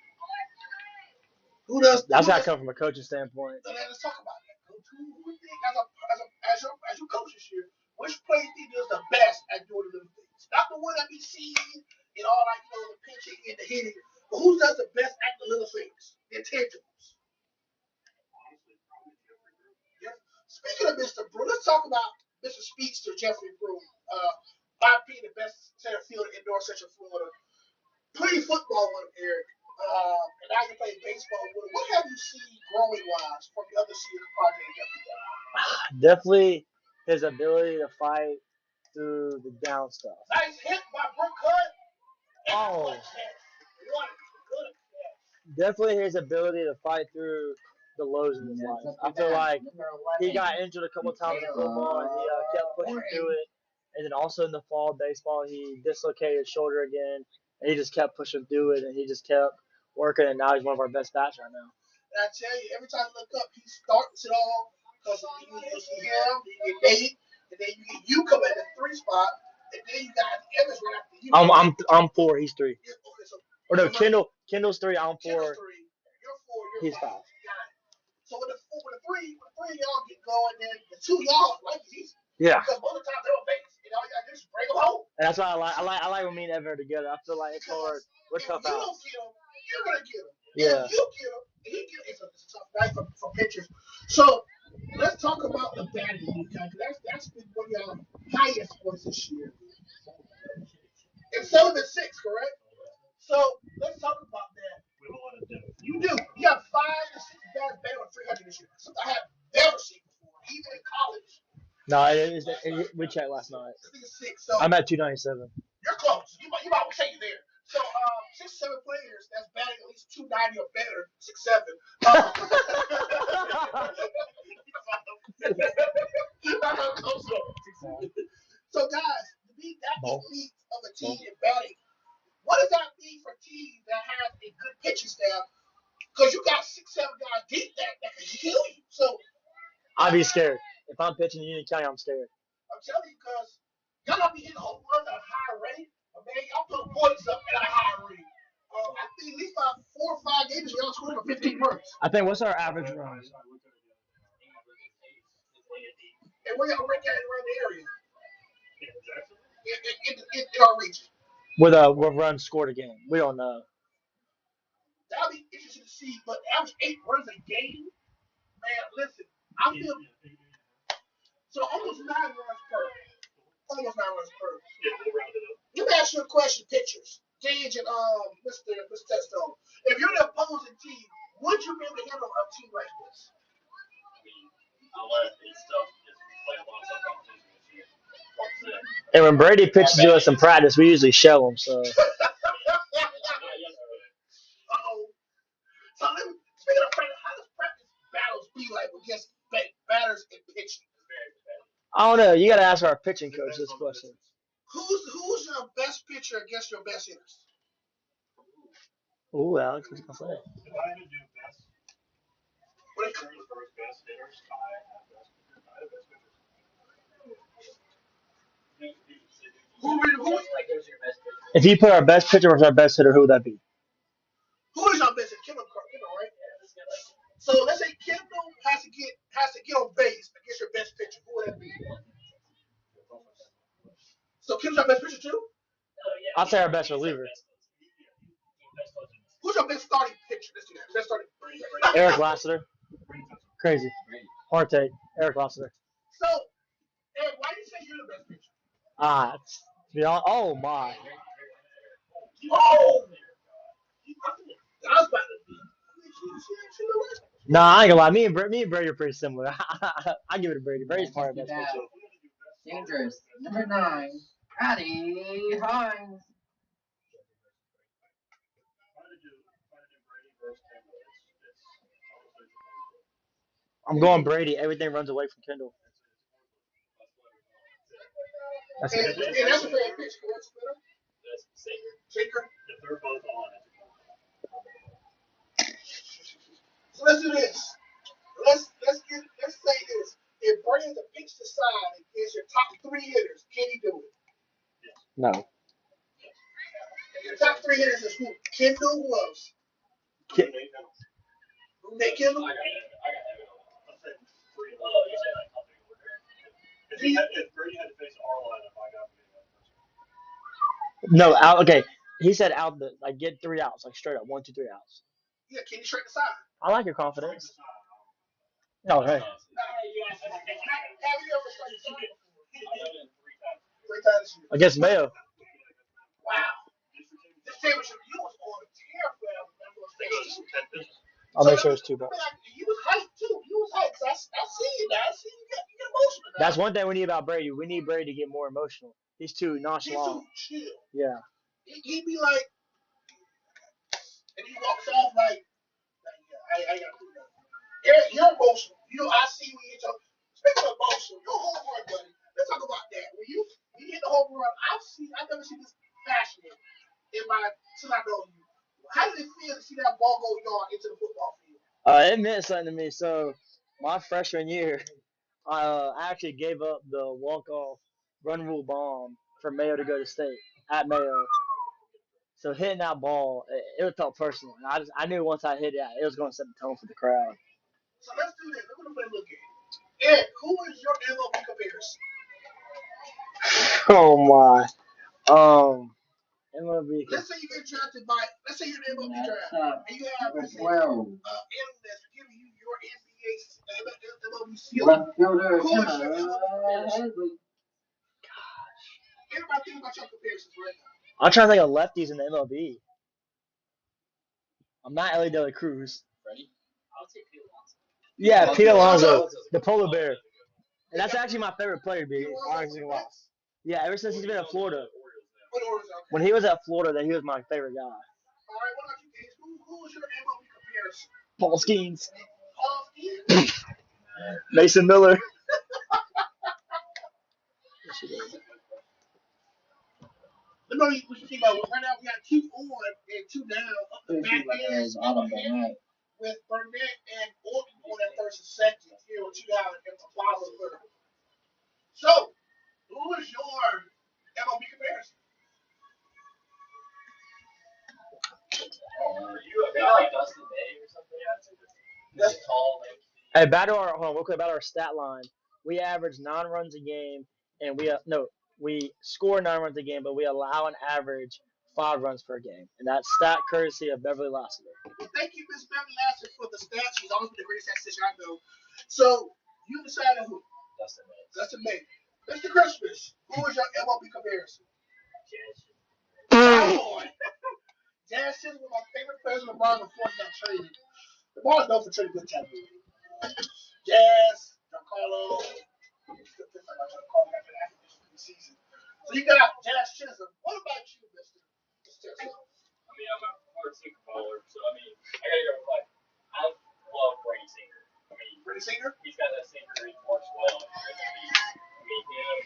Who does? That's got to come from a coaching standpoint. Let's talk about that. Who do you think as your coach this year, which player do you think does the best at doing the little things? Not the one that we see in all like the pitching and the hitting, but who does the best at the little things, the intangibles? Honestly, probably Jeffrey Brew. Yeah. Speaking of Mr. Brew, let's talk about Mr. Speedster Jeffrey Brew. My opinion, the best center fielder indoor Central Florida. Playing football with him, Eric, and now you play baseball with him. What have you seen growing wise from the other senior project Jeffrey? Definitely his ability to fight through the down stuff. Nice hit by Brooke Hood. Oh. What good catch. Definitely his ability to fight through the lows in his life. I feel like he got injured a couple of times in football and he kept pushing through it. And then also in the fall baseball, he dislocated his shoulder again and he just kept pushing through it and he just kept working. And now he's one of our best bats right now. And I tell you, every time you look up, he starts it all because you see him, you get Nate, and then you come at the 3 spot, and then you got Evans right after you. I'm 4, he's 3. Yeah, okay, so Or no, Kendall's 3, I'm 4. Kendall's 3, you're 4, He's 5. Got it. So when the three of y'all get going, then the 2 y'all like it's easy. Yeah. Because most of the time they're on base, and all you gotta do is bring them home. And that's why I like when me and Evan are together. I feel like it's hard. We're tough out. If you don't get them, you're gonna get them. Yeah. If you get them, he get it's a tough night for pitchers. So let's talk about the batting, because that's been one of your highest points this year. It's 7-6, correct? So let's talk about that. We have a lot of depth. You do. You have 5 to 6 guys batting on 300 this year. Something I have never seen before, even in college. No, we checked last night. I think it's 6. So I'm at 297. you're close. You might say you're there. So 6, 7 players that's batting at least 290 or better. 6, 7. So guys, to be that elite of a team in batting, what does that mean for teams that have a good pitching staff? Because you got 6, 7 guys deep that can kill you. So I'd be scared. If I'm pitching Union County, I'm scared. I'm telling you, because y'all not be hitting home runs at a high rate. But man, y'all put points up at a high rate. I think at least about 4 or 5 games y'all scored for 15 runs. I think what's our average runs? And where y'all rank at around the area? In our region. With runs scored a game. We don't know. That'll be interesting to see. But average 8 runs a game, man. Listen, I feel so almost 9 runs per. Almost 9 runs per. Yeah, we'll round it up. Let me ask you a question, pitchers. Gage and Mr. Testone. If you're the opposing team, would you be able to handle a team like this? I mean, it's tough because we play a lot of competition this year. And when Brady pitches to us in practice, we usually show him. So. Uh-oh. So speaking of practice, how does practice battles be like against batters and pitching? I don't know. You got to ask our pitching coach this question. Who's your best pitcher against your best hitters? Ooh, Alex, what you gonna say? If I had to do best hitters versus best hitters, I have best pitchers. Who Like, who's your best pitcher? If you put our best pitcher versus our best hitter, who would that be? Who is your best hitter? Kendall, right? So let's say Kendall has to get on base against your best pitcher. Who would that be? So Kendall's our best pitcher too. I'll say our best reliever. Who's your best starting pitcher? Let's do that. Best starting. Eric Lassiter. Crazy. Hard take. Eric Lassiter. So, Eric, why do you say you're the best pitcher? To be honest, oh my. Oh, I was about to be. Nah, I ain't gonna lie. Me and Brady are pretty similar. I give it to Brady. Brady's part of the best pitcher. Dangerous. Number 9, Patty Hines. I'm going Brady. Everything runs away from Kendall. That's And it. that's a fair pitch, correct, Splitter? Shaker. So let's do this. Let's say this. If Brady has a pitch to side against your top 3 hitters, can he do it? No. Your top 3 hitters is who? Kendall, who else? Ki- Nate Kendall? If Brady had to face our lineup, I got No, out. Okay, he said out the like get 3 outs, like straight up 1, 2, 3 outs. Yeah, can he straight the side? I like your confidence. No, hey. Have you ever straight the side before? 3 times. Against Mayo. Wow. This championship, you was on a tear for that. I'll make sure it's 2 bucks. You was hyped too. You was hyped. I see you now. I see you get emotional. Now. That's one thing we need about Brady. We need Brady to get more emotional. He's too nonchalant. He's too chill. Yeah. He'd be like, and he walks off like I got to do that. Eric, you're emotional. I see when you hit your. Speaking of emotional, your home run, buddy. Let's talk about that. When you hit the home run, I've never seen this passionate since I know you. How does it feel to see that ball go yard into the football field? It meant something to me. So, my freshman year, I actually gave up the walk-off run rule bomb for Mayo to go to state at Mayo. So hitting that ball, it felt personal. And I knew once I hit it, it was going to set the tone for the crowd. So let's do this. We're going to play a little game. Eric, who is your MLB comparison? Oh my. MLB. Let's say you get drafted by. Let's say you're an MLB draft, and you have Number an 12. analyst giving you your MLB ceiling. Left fielder, Who is your MLB comparison? Henry. Everybody think about your comparisons right now. I'm trying to think of lefties in the MLB. I'm not Ellie De La Cruz. Ready? I'll take Pete Alonso. Yeah, Pete Alonso, the polar bear. And that's actually my favorite player to be. Yeah, ever since he's been in Florida. When he was at Florida, then he was my favorite guy. All right, what about you, Gage? Who is your MLB comparison? Paul Skeens. Paul Skeens? Mason Miller. Let me know what you think about it. Right now, we got 2 on and 2 down. Up the back end with Burnett and Orton on at first and second. Here with 2 down and the Plaza third. So, who is your MLB comparison? You like Dustin Bay or something? That's tall. Hey, real quick, about our stat line. We average 9 runs a game, and we score 9 runs a game, but we allow an average 5 runs per game, and that's stat courtesy of Beverly Lassiter. Well, thank you, Ms. Beverly Lassiter, for the stats. She's always been the greatest statistician I know. So, you decided who? Dustin May. Mr. Christmas, who is your MLB comparison? Come on. Jazz Chisholm was my favorite player in the bar before he got traded. The bar is known for trading good talent. Jazz, Giancarlo. Season. So you got Jazz Chisholm. What about you, Mr. Chisholm? I'm a hard Super Bowler, so I gotta go with I love Brady Singer. Brady Singer? He's got that Singer who works well. Him.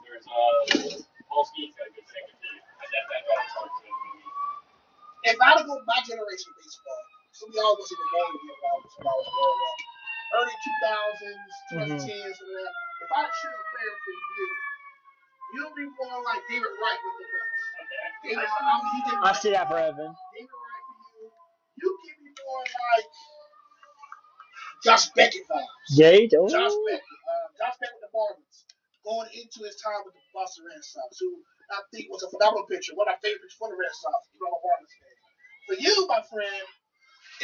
There's Paul Skeens got a good singer too. That drives hard to If I had to go my generation of baseball, so we all was in the game when I was growing up. Early 2000s, 2010s, and that. If I choose a player for you, you'll be more like David Wright with the Mets. Okay. David, I see that for Evan. David Wright for you. You give me more like Josh Beckett vibes. Gage? Oh. Josh Beckett with the Marlins, going into his time with the Boston Red Sox, who I think was a phenomenal pitcher, one of my favorite pitchers for the Red Sox. You know, I'm a Marlins fan. For you, my friend,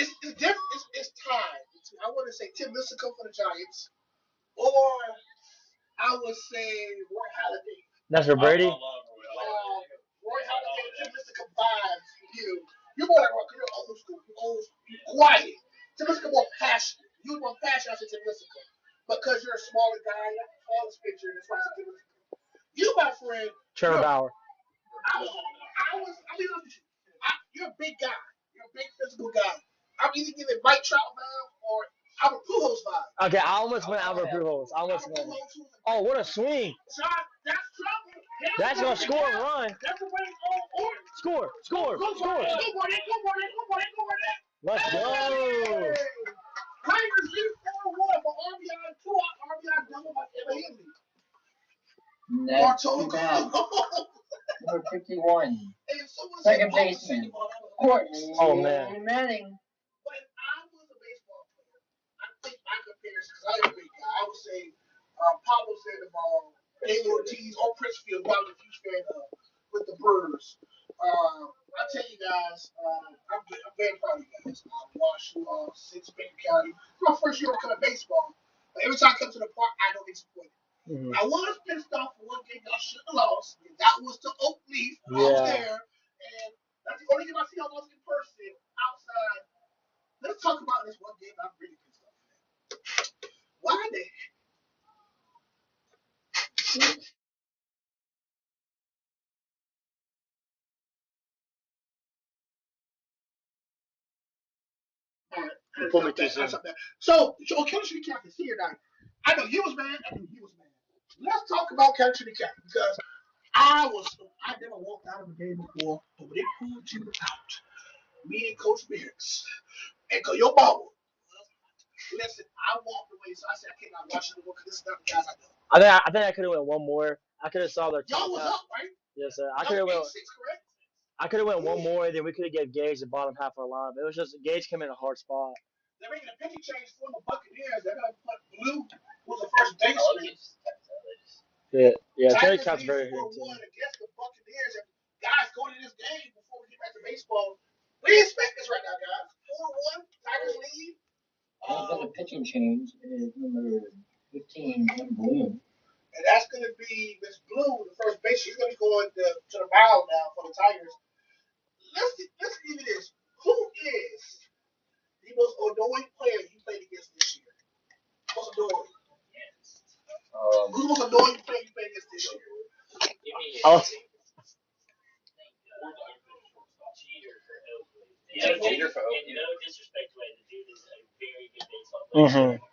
it's different. It's tied. I want to say Tim Lincecum for the Giants, or I would say Roy Halladay. That's for Brady? Roy Halladay, Tim Lincecum vibes for you. You're more like you're old school. You're quiet. Tim Lincecum more passionate. You're more passionate, I say Tim Lincecum. Because you're a smaller guy, you have the tallest picture, and that's why I say Tim Lincecum. You, my friend, Trevor Bauer. I'll be honest with you. You're a big guy. You're a big physical guy. I'm either giving Mike Trout vibe or Albert Pujols vibe. Okay, I almost went Albert Pujols. Oh, what a swing! That's trouble. That's gonna score a run. That's the way on. Score! Let's go! Tigers lead 4-1 for RBI, 2 RBI double by Evan Henry. That's too bad. Number 51. Second baseman. Courtney Oh, man. Manning. When I was a baseball player, I think my comparison, because I am a big guy, I would say Pablo Sandoval, David Ortiz, or Princefield, probably a huge fan of with the Brewers. I tell you guys, I'm very proud of you guys. I watched you 6 Baker County. It's my first year working at baseball. But every time I come to the park, I know they support it. Mm-hmm. I was pissed off for one game y'all should have lost. That was to Oak Leaf. I was there. And that's the only game I see y'all lost in person outside. Let's talk about this one game I'm really pissed off at. Why the So, Country Captain here now. I know you was mad. I knew he was mad. Let's talk about Country Captain because I never walked out of a game before, but when they pulled you out, me and Coach Beers and your mama. Listen, I walked away, so I said I cannot watch it anymore because this is not the guys I know. I think I could have went one more. I could have saw their top. Y'all was up, right? Yes, sir. I could have went. 6, correct? I could have went one more, then we could have gave Gage the bottom half of the line. But it was just Gage came in a hard spot. They're making a pitching change for the Buccaneers. They're gonna put Blue was the first baseman. Yeah. Terry Cott's very good too. Against the Buccaneers, and guys going to this game before we get back to baseball. We expect this right now, guys. 4-1, Tigers lead. For the pitching change is number 15, Jim Bloom. And that's going to be Miss Blue, the first base. She's going to be going to the mound now for the Tigers. Let's give you this. Who is the most annoying player you played against this year? Most annoying. Who's the most annoying player you played against this year? Cheater for Oakland. And no disrespect to it, the dude is a very good baseball player. I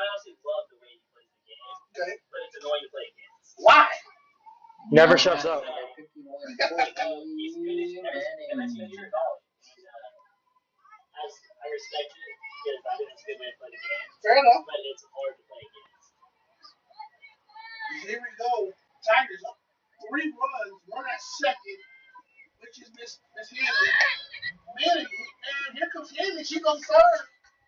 honestly love the way he plays the game. Okay. But it's annoying to play against. Why? Never shuts up. He's good as never seen your dog. I respect it because I think it's a good way to play the game. Fair enough. But it's hard to play against. Here we go. Tigers up 3 runs, 1 at second, which is Miss Hanley. Man, here comes Hanley. She goes third.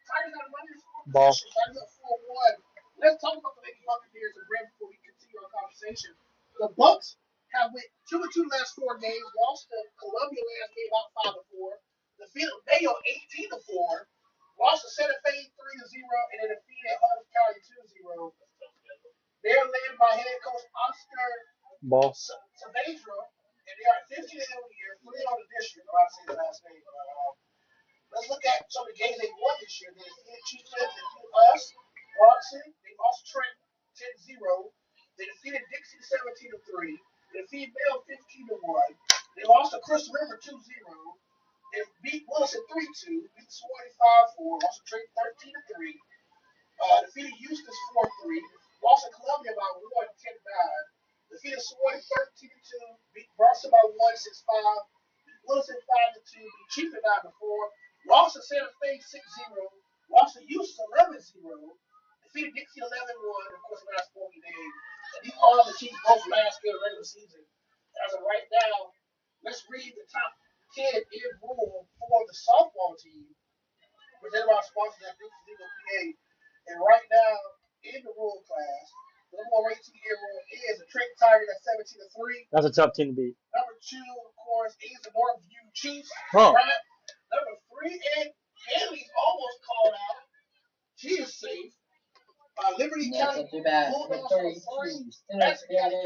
Tigers got a running score. Ball. Tigers up 4-1. Let's talk about the Lady Buccaneers and Branford before we continue our conversation. The Bucks have went 2-2 last 4 games. Lost to Columbia last game out 5-4. Defeated Mayo 18-4. Lost to Santa Fe 3-0, and then defeated Holmes County 2-0. They're led by head coach Oscar Saavedra, and they are 15 on the year, 3 on the district. I'm about to say the last name. Let's look at some of the games they won this year. They defeated Chiefs, they defeated us, Bronson. They lost Trent 10-0. They defeated Dixie 17-3. They defeated Bell 15-1. They lost to Chris River 2-0. They beat Wilson 3-2. Beat Swarty 5-4. Lost to Trent 13-3. Defeated Eustis 4-3. Lost to Columbia by 1, 10-9. Defeated Swarty 13-2. Beat Bronson by 1, 6-5. Beat Wilson 5-2. Beat Chief 9-4. Lost to Santa Fe 6-0. Lost to Eustis 11-0. Defeated Dixie 11-1. Of course, the last 4 games. And these are the the teams both last year regular season. As of right now, let's read the top 10 in rule for the softball team. Presented by our sponsors at Duke Legal PA. And right now, in the rule class, the number one rated team in rule is the Trenton Tigers at 17-3. That's a tough team to beat. Number 2, of course, is the Northview Chiefs. Huh. Right? Number 3, and Haley's almost called out. She is safe. Liberty County Bulldogs on 3. That's Jaden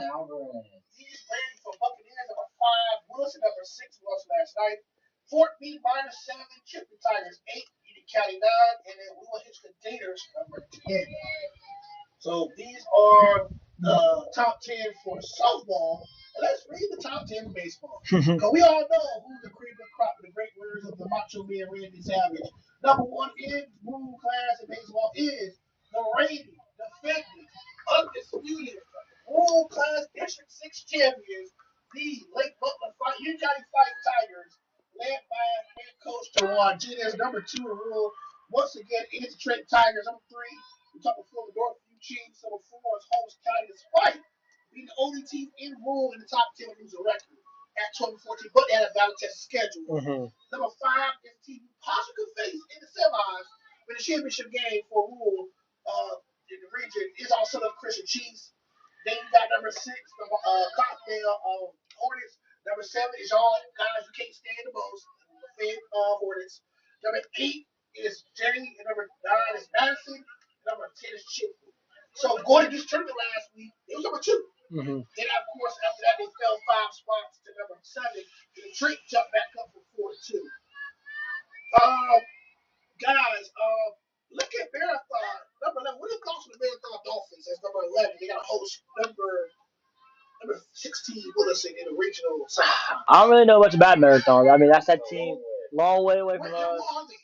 Alvarez. He's ready for Buccaneers number 5. Wilson number 6 was last night. Fort Meade -7. Chipley Tigers 8. Union County 9. And then we will hit the Gators number 10. So these are the top 10 for softball. And let's read the top 10 for baseball. Because we all know who's the cream of the crop, the great words of the Macho Man Randy Savage. Number 1 in rule class in baseball is the reigning, defending, undisputed rule class District 6 champions, the Lake Butler Union County Fighting Tigers, led by head coach Teron Genius. Number 2 in rule, once again, is the Trenton Tigers. Number 3, we talked before the Northview Chiefs. Number 4 is Holmes County despite being the only team in rule in the top 10 losing record at 12-14, but they had a valid test schedule. Number 5 is the team possibly could face in the semis in the championship game for rule in the region is also the Christian Chiefs. Then you got number 6, the Cocktail Hornets. Number 7 is all guys you can't stand the most, the Fed Hornets. Number 8 is Jenny, and number 9 is Madison. Number 10 is Chipley. So going against Turkey last week, it was number 2. Then of course after that they fell 5 spots to number 7. And the Trent jumped back up from 4 to 2. Guys, look at Marathon. Number 11. What are the thoughts on the Marathon Dolphins as number 11? They got to host number 16 Wilson in the regional side. I don't really know much about Marathon. I mean, that's that team long way away from us. Where are they?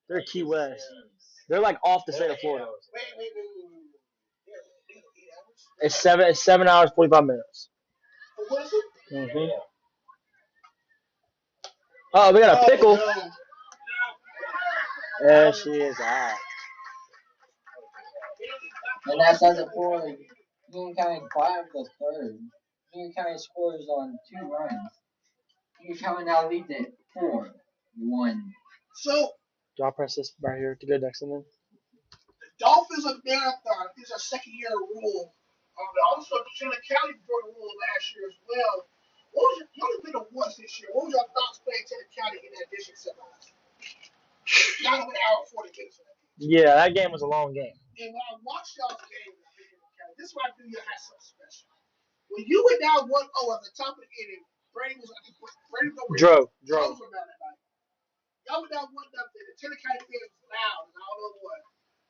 They're Key West. They're like off the state of Florida. Wait. It's 7 hours 45 minutes. What is it? Oh, we got a pickle. No. There she is. Out. And that's as a four. Union County climbed the third. Union County scores on 2 runs. Union County now leads it 4-1. So Do I press this right here to go next to them? the Dolphins of Marathon is a second year rule. Also, Chandler County brought a rule last year as well. You only been to once this year. What was your thoughts playing Chandler County in that district semis? Y'all went out 40 games. Yeah, that game was a long game. And when I watched y'all's game, this is why I knew you had something special. When you went down 1-0 at the top of the inning, Brady was Drove. Y'all went down 1-0. The Chandler County fans was loud, and I don't know what.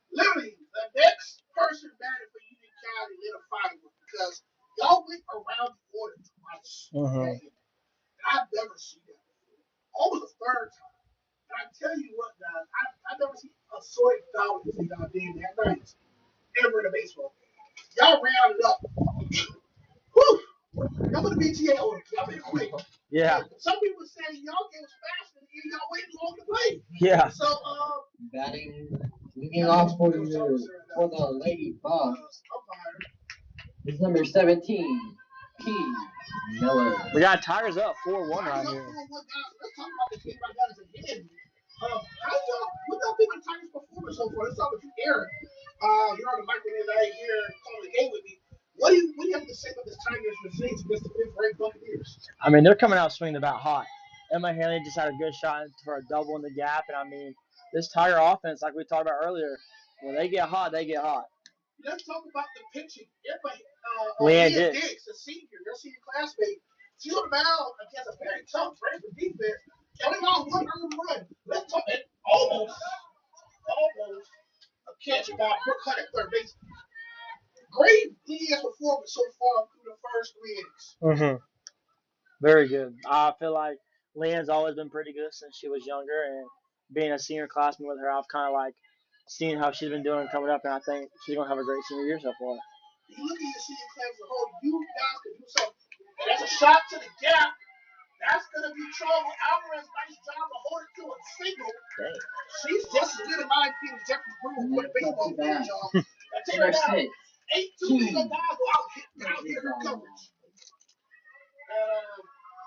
Literally, the next person batted for Union County lit a fire because y'all went around the order twice. Okay? And I've never seen that before. Almost the third time. And I tell you what, guys, I've never seen a sort of dominance that y'all did that night ever in a baseball game. Y'all rounded up. Whew! Y'all put the BTA on it. Y'all been quick. Yeah. Some people say y'all game was faster than y'all waiting long to play. Yeah. So, Batting, leading off for the Lady Bucks is number 17, P. Miller. We got Tigers up 4-1 right here. Let's talk about the game I got as a hidden. What y'all think of Tigers' performance so far? Let's talk with you, Aaron. You're on the microphone right here calling the game with me. What do you have to say about this Tigers' resilience against the 5th-ranked Buccaneers? I mean, they're coming out swinging about hot. Emma Haley just had a good shot for a double in the gap, and I mean, this Tiger offense, like we talked about earlier, when they get hot, they get hot. Let's talk about the pitching. Everybody, Leanne Diggs, a senior, your senior classmate, she's on the mound against a very tough Branford defense. And we got one earned run. Let's talk it almost a catch by Brooke Hunt at third base. Great DS performance so far through the first 3 innings. Very good. I feel like Leanne's always been pretty good since she was younger, and being a senior classmate with her, I've kind of like seen how she's been doing coming up, and I think she's going to have a great senior year so far. You look at your senior class as a whole, you guys can do something. And that's a shot to the gap. That's going to be trouble. Alvarez, nice job to hold it to a single. She's just as good in my opinion as Jeffrey Brewer for the baseball game, y'all. Now take her down. 8'2", big old guys go out and hit her coverage.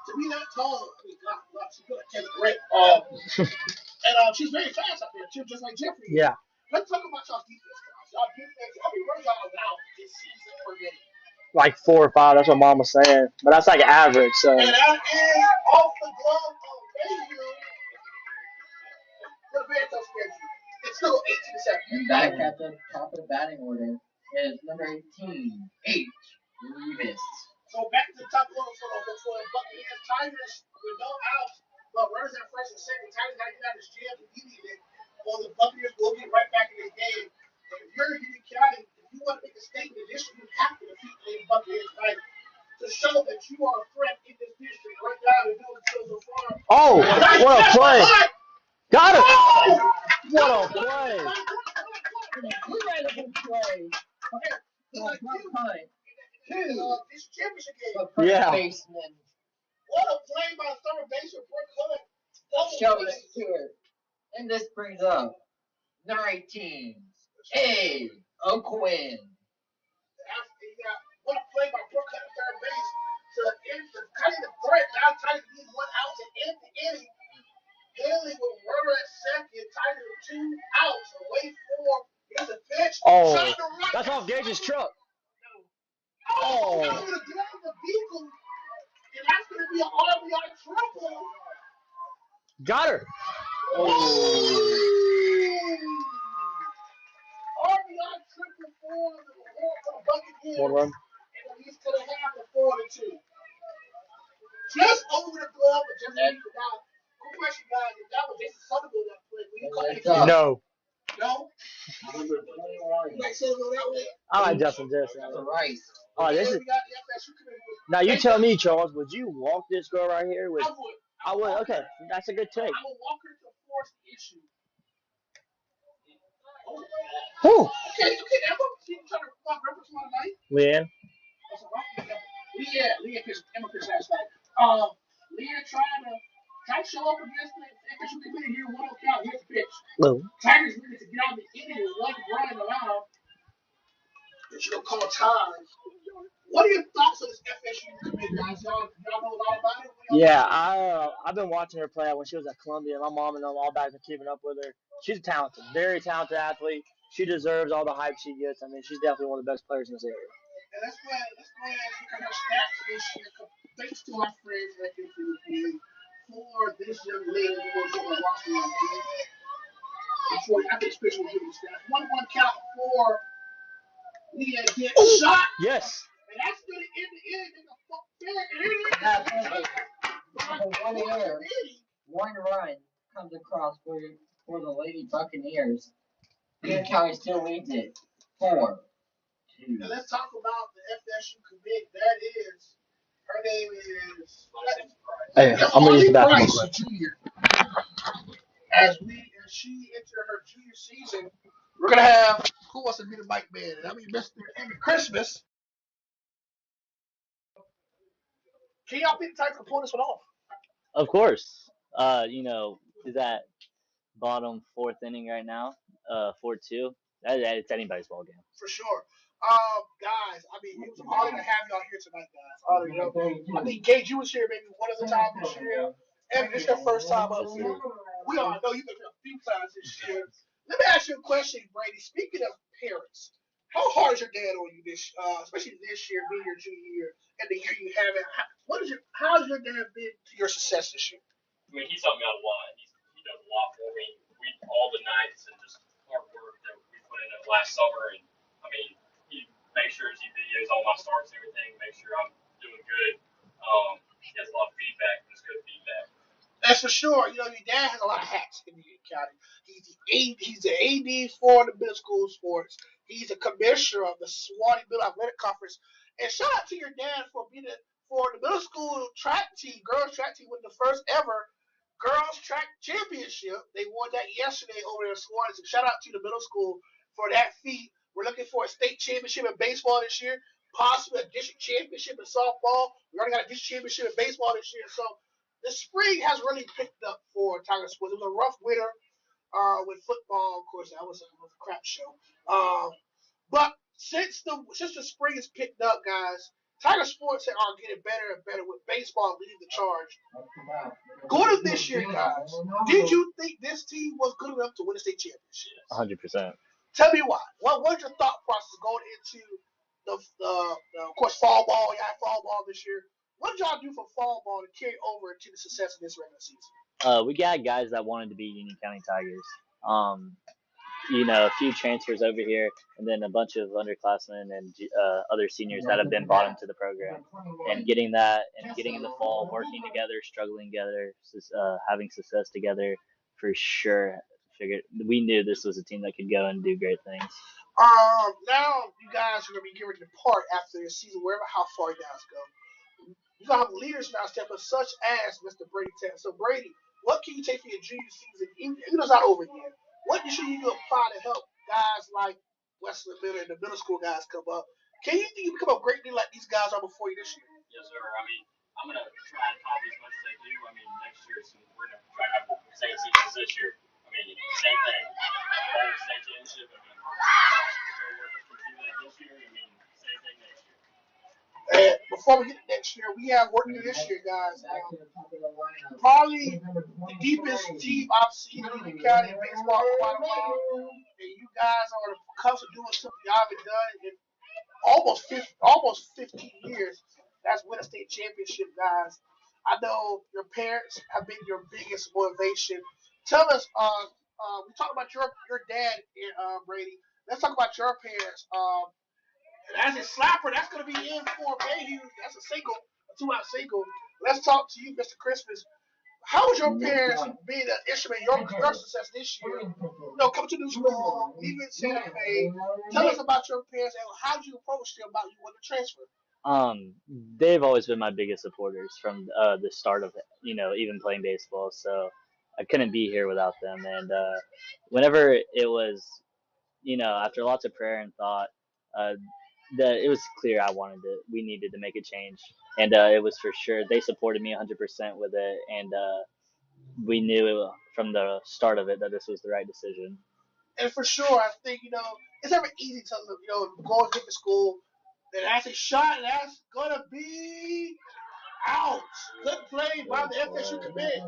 To be that tall, I mean, God, she's gonna take a great. And she's very fast out there too, just like Jeffrey. Yeah. Let's talk about y'all's defense, guys. Y'all defense. How many runs y'all allowed this season per game? Like 4 or 5. That's what Mom was saying. But that's like average. So. And that is off the glove of Mayhew. The very tough schedule. It's still 18-7. And back at the top of the batting order is number 18, H. Revis. So back to the top order for the Buccaneers. Tigers with no outs, but runners at first and second. Tigers got to get out of this jam immediately, or the Buccaneers will get right back in this game. And if you're Union County, if you want to make a statement in this, you have to defeat the Buccaneers tonight to show that you are a threat in this district right now. We're doing so far. Oh, what a play! Got it! Oh! What a play! Incredible play. This championship game. Yeah. Baseman. What a play by third baseman Brooke Hood. Shove it to her. And this brings up number 18, A. O'Quinn. What a play by Brooke Hood at third base to end the kind of threat. Now Tigers need 1 out to end the inning. Haley with runner at second. Tigers with 2 outs away for. Here's a pitch. Oh, that's off Gage's truck. Oh, I'm going to get out of the vehicle, and that's going to be an RBI triple. Got her. Oh. RBI triple for the Buccaneers. 1 run. And at least to the half of 4-2. Just over the glove, but just over the guy. Quick question, guys. If that was Jason Sutherland that played, would you call it? No. No? Like Sutherland that way? I like Justin Jason. Right. Oh, this is. Now you tell me, Charles. Would you walk this girl right here? With? I would. Okay, that's a good take. I will walk her to force the issue. Whew. Okay, Emma. She's trying to reference my night. Leanne. Leah pitched Emma pitched last night. Leah trying to show up against the FSU committee here. 1-0 count. Here's the pitch. Hello. Tigers needed to get out of the inning with 1 run allowed. That you don't call time. What are your thoughts on this FSU committee, guys? Y'all know a lot about it? Yeah, I've been watching her play when she was at Columbia. My mom and them all back and keeping up with her. She's talented, very talented athlete. She deserves all the hype she gets. I mean, she's definitely one of the best players in this area. And let's go ahead and look at her stats this year. Thanks to our friends at FSU for this young lady who was on the roster. I think Chris will give you stats. 1-1 count for Leah get shot. Yes. And that's going to end the inning. And 1 run comes across for the Lady Buccaneers. Union County still leads it 4-2. Now let's talk about the FSU commit. That is, her name is. Hey, I'm gonna use the bathroom. Price, junior. As she entered her junior season, we're gonna have who wants to be the mic man? And I mean, Mr. Amy Christmas. Can y'all be the type to pull this one off? Of course. Is that bottom 4th inning right now? 4-2. It's anybody's ball game. For sure. Guys, I mean, it was an honor to have y'all here tonight, guys. I think Gage, you was here maybe one other time this year. And it's your first time up here. We all know you've been here a few times this year. Let me ask you a question, Brady. Speaking of parents, how hard is your dad on you especially this year, being your junior year, and the year you have it? How's your dad been to your success this year? I mean, he's helped me out a lot. He does a lot for me. All the nights and just hard work that we put in last summer, and I mean, he makes sure he videos all my starts and everything, make sure I'm doing good. He has a lot of feedback, and it's good feedback. That's for sure. Your dad has a lot of hats in Union County. He's the AD for the middle school sports. He's a commissioner of the Swanee Middle Athletic Conference. And shout out to your dad for for the middle school track team, girls track team, with the first ever girls track championship. They won that yesterday over there in Swanee. So shout out to the middle school for that feat. We're looking for a state championship in baseball this year, possibly a district championship in softball. We already got a district championship in baseball this year. So the spring has really picked up for Tiger Sports. It was a rough winter with football. Of course, that was a crap show. But since the spring has picked up, guys, Tiger sports are getting better and better with baseball leading the charge. Going to this year, guys, did you think this team was good enough to win the state championship? 100%. Tell me why. What was your thought process going into of course, fall ball? You had fall ball this year. What did y'all do for fall ball to carry over to the success of this regular season? We got guys that wanted to be Union County Tigers. A few transfers over here, and then a bunch of underclassmen and other seniors that have been brought into the program. And getting in the fall, working together, struggling together, having success together, for sure. We knew this was a team that could go and do great things. Now you guys are gonna be getting to depart after the season, wherever how far you guys go. You gonna have leaders now step up, such as Mr. Brady Ted. So Brady, what can you take from your junior season? Even though it's not over yet, what should you apply to help guys like Wesley Miller and the middle school guys come up? Can you think you become a great leader like these guys are before you this year? Yes, sir. I mean, I'm gonna try and copy as much as I do. I mean, next year we're gonna try to have the same season as this year. I mean, same thing. State championship. I mean, continue that this year. I mean, same thing next year. And before we get to next year, we have work to do this year, guys. Probably the deepest team I've seen in Union County baseball for quite a while. And you guys are on the cusp of doing something y'all haven't done in almost 15 years. That's win a state championship, guys. I know your parents have been your biggest motivation. Tell us, we talked about your dad, Brady. Let's talk about your parents. And as a slapper, that's going to be in for Mayhew. That's a single, a 2-out single. Let's talk to you, Mr. Christmas. How was your parents being an instrument in your success this year? Coming to New School, leaving Santa Fe. Tell us about your parents and how did you approach them about you wanting to transfer? They've always been my biggest supporters from the start of even playing baseball. So I couldn't be here without them. And whenever it was, after lots of prayer and thought, that it was clear we needed to make a change, and it was for sure they supported me 100% with it, and we knew from the start of it that this was the right decision. And for sure, I think it's never easy to go and get to school. And that's a shot, and that's gonna be out. Good play by the FSU commit.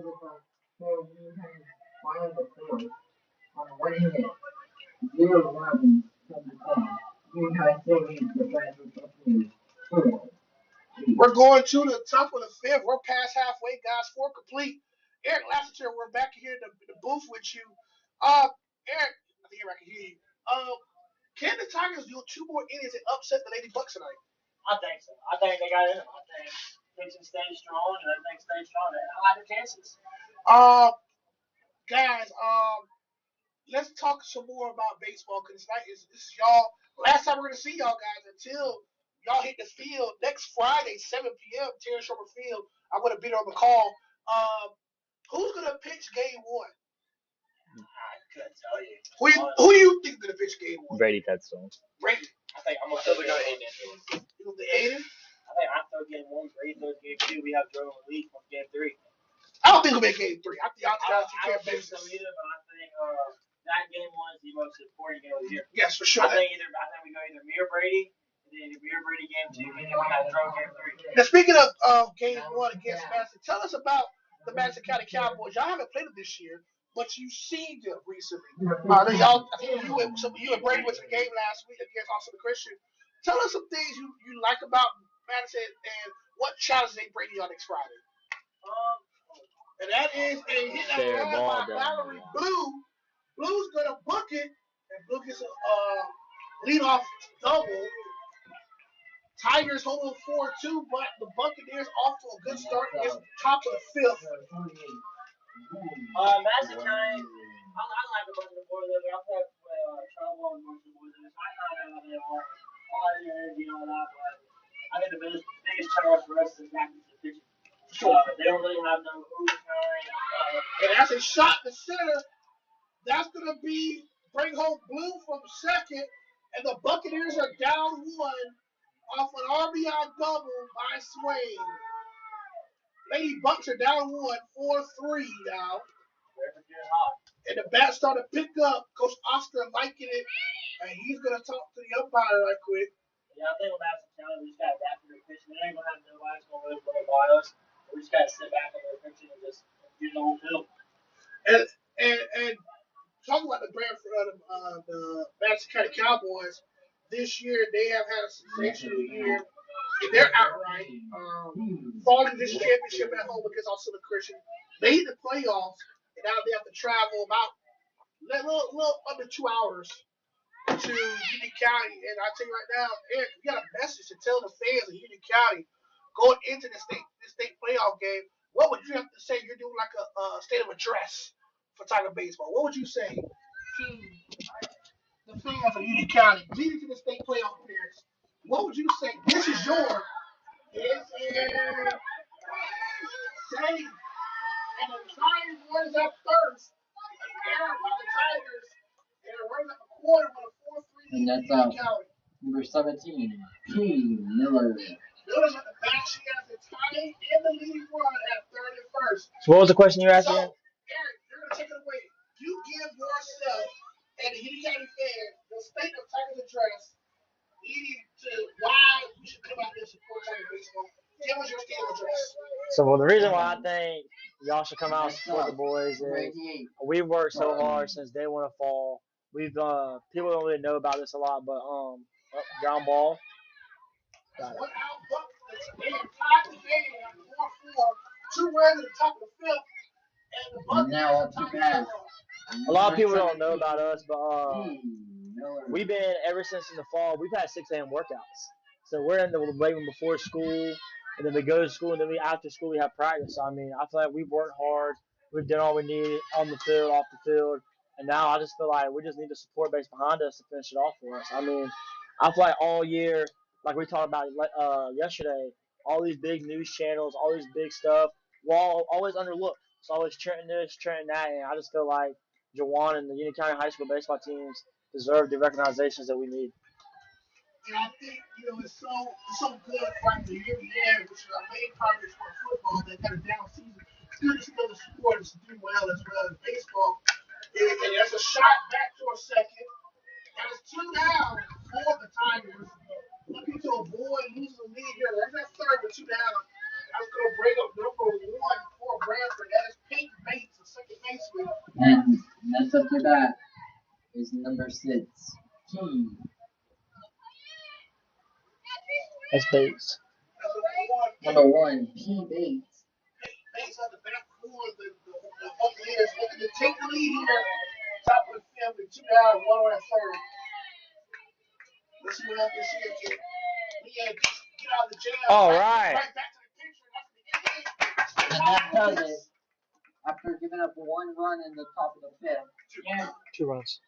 We're going to the top of the fifth. We're past halfway, guys. 4 complete. Eric Lassiter, we're back here in the booth with you. Eric, I think I can hear you. Can the Tigers do 2 more innings and upset the Lady Bucks tonight? I think so. I think they got it. I think Dixon stays strong, and everything stays strong. I like their chances. Guys, let's talk some more about baseball because tonight this is y'all. Last time we're gonna see y'all guys until y'all hit the field next Friday, 7 p.m. Terrence Sherman Field. I'm gonna be there on the call. Who's gonna pitch game 1? I couldn't tell you. Who do you think is gonna pitch game 1? Brady Tetzel. Brady. I think I'm gonna go Aiden. You know the Aiden? I think I throw game 1. Brady throws game 2. We have Joe in the league from game 3. I don't think we'll make game 3. I think y'all I don't think so either, but I think that game 1 is the most important game of the year. Yes, for sure. I think we go either me or Brady, and then either me or Brady game 2, and then we have Joe game 3. Now speaking of game 1 against Madison, tell us about the Madison County Cowboys. Y'all haven't played them this year, but you've seen them recently. I think you and Brady went to the game last week against Austin Christian. Tell us some things you like about Madison and what challenge they bring you on next Friday. And that is a hit out by Valerie Blue. Blue's gonna book it, and Blue gets a leadoff double. Tigers hold 4-2, but the Buccaneers off to a good start against the top of the 5th. Madison County, I like a bunch of the boys over there. I've played with Trouble and a bunch of the boys over there, so I kind of know how they are. All that energy and all that, but I think the biggest challenge for us is back to the pitching. They don't really have no overtime. And that's a shot to center. That's going to bring home Blue from second. And the Buccaneers are down 1 off an RBI double by Swain. Lady Bucks are down 1, 4-3 now. And the bat started to pick up. Coach Oscar liking it, and he's gonna talk to the umpire right quick. Yeah, I think we'll have some challenge. We just got to adapt to their pitching. They ain't going to have nobody's going to really blow by us. We just got to sit back on their pitching and just do the whole field. And talking about the Branford, the Madison County Cowboys, this year they have had a sensational year. They're outright falling this championship at home against Austin Christian. Made the playoffs, and now they have to travel about a little under 2 hours to Union County. And I tell you right now, Eric, you got a message to tell the fans of Union County going into the state playoff game. What would you have to say? You're doing like a state of address for Tiger baseball. What would you say to the fans of Union County leading to the state playoff appearance? What would you say? This is your this is safe. And the Tigers runs up first. Aaron by the Tigers. And it runs up a quarter with a 4-3 And that's Union County. number 17, P. Miller. Miller's at the back. She has the tie and the leading run at third and first. So what was the question you asked So, again? Eric, you're going to take it away. You give yourself and the Union County fans the state of Tigers address leading to why we should come out there and support Tiger baseball. Give us your state of address. So well, the reason why I think y'all should come out and support the boys is we've worked so hard since day one of fall. We've people don't really know about this a lot, but ground ball. Got it. One out, but they have tied the game at 4-4, 2 runs at the top of the fifth, and the Buccaneers are tied. A lot of people don't know about us, but we've been ever since in the fall. We've had 6 a.m. workouts, so we're in the late one before school, and then we go to school, and then after school we have practice. So, I mean, I feel like we've worked hard. We've done all we need on the field, off the field, and now I just feel like we just need the support base behind us to finish it off for us. I mean, I feel like all year, like we talked about yesterday, all these big news channels, all these big stuff, we're always underlooked. It's always trending this, trending that, and I just feel like Jawan and the Union County High School baseball teams deserve the recognizations that we need. And I think, it's so good right the year we had, which is our main priority for football, that had a down season. It's good to see other sports do well as baseball. And that's a shot back to our second. And it's 2 down for the Tigers. Looking to avoid losing the lead here. That's that third with 2 down. That's going to break up number 1 for Branford. That is Peyton Bates, the second baseman. And next up to that is number 6, P. That's Bates. Number 1, P. Bates. Bates on the back for the Buccaneers looking to take the lead here. Top of the field with 2 down, 1 on third. Let's see what happens here, kid. Get out of the jail. All right. Right back to the picture. And that does it. After giving up 1 run in the top of the fifth. Yeah. 2 runs.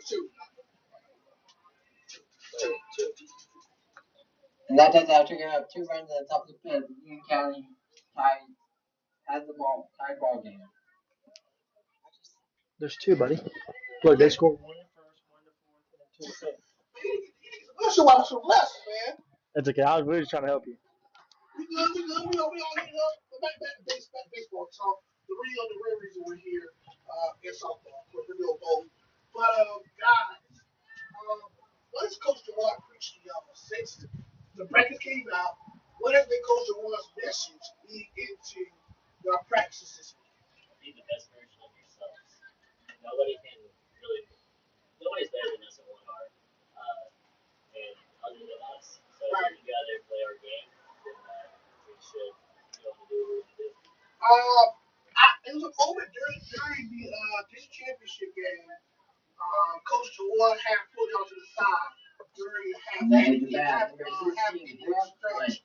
Two. And that does it after giving up 2 runs in the top of the fifth. Union County has the ball, tied ball game. There's 2, buddy. Look, they scored 1 in first, 1 in fourth, and then 2 in fifth. You should watch some lessons, man. That's okay. We were just trying to help you. We all need help. Back to baseball. So the real reason we're here in softball. We're doing both. But guys, what has Coach DeWatt preached to y'all since the practice came out? What has been Coach DeWatt's message leading into your practices this week? Be the best version of yourselves. Nobody's better than us at 1 hour, and other than us. So if we go out there and play our game, then we should be able to do what we do. It was a moment during the this championship game. Coach DeWatt had pulled y'all to the side during half stretch.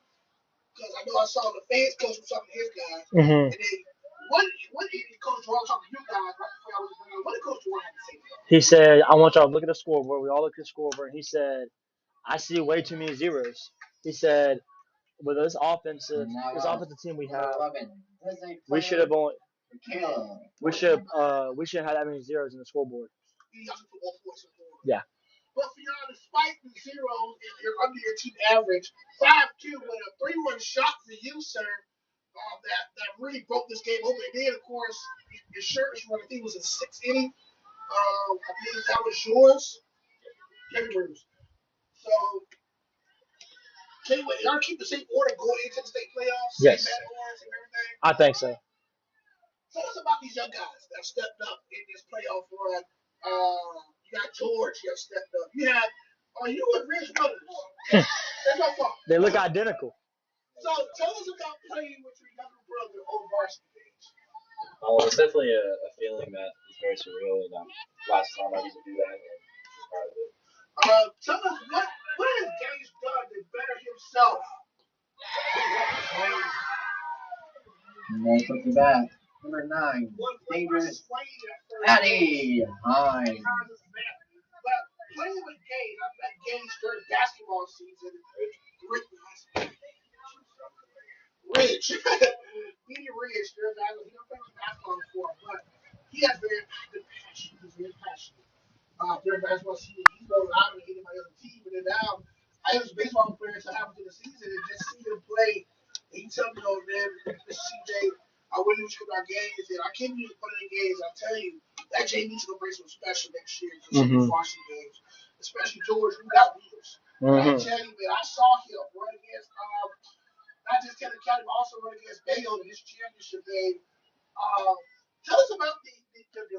Because I know I saw the fans coach was talking to his guys. Mm-hmm. And then what did Coach DeWatt talk to you guys right before I was going? What did Coach DeWatt have to say to y'all? He said, I want y'all to look at the scoreboard. We all look at the scoreboard. And he said, I see way too many zeros. He said, with this offensive team we have, we should have only we should have that many zeros in the scoreboard. Yeah. But for y'all, despite the zeros and you're under your team average, 5-2 with a 3-1 shot for you, sir. that really broke this game open. And then, of course, your shirt run, I think it was a 6 inning. I believe that was yours. January's. So, tell you what, y'all keep the same order going into the state playoffs? Yes. Same batting orders and everything? I think so. Tell us about these young guys that stepped up in this playoff run. You got George that stepped up. You had you and Rich Brothers. That's no fault. They look identical. So tell us about playing with your younger brother on varsity days. Well, it's definitely a feeling that is very surreal, and last time I used to do that, and it's part of it. Tell us what has Gage done to better himself? Right off the bat, number 9, dangerous Patty Hines. But playing with Gage, I met Gage during basketball season. Rich. Being Rich, he don't play basketball before, but he has very passionate. He's very passionate. During basketball season, he's more louder than anybody on the team. But then now, I was a baseball player, so I happen to the season and just see him play. And he tell me, man, Mr. CJ, I really wish you could our games. And I can't even put in the games. I tell you, that Jay needs to go bring some special next year for some varsity games. Especially George, who got leaders. I tell you, man, I saw him run against not just Kennedy County, but also run against Bayo in this championship game. Tell us about the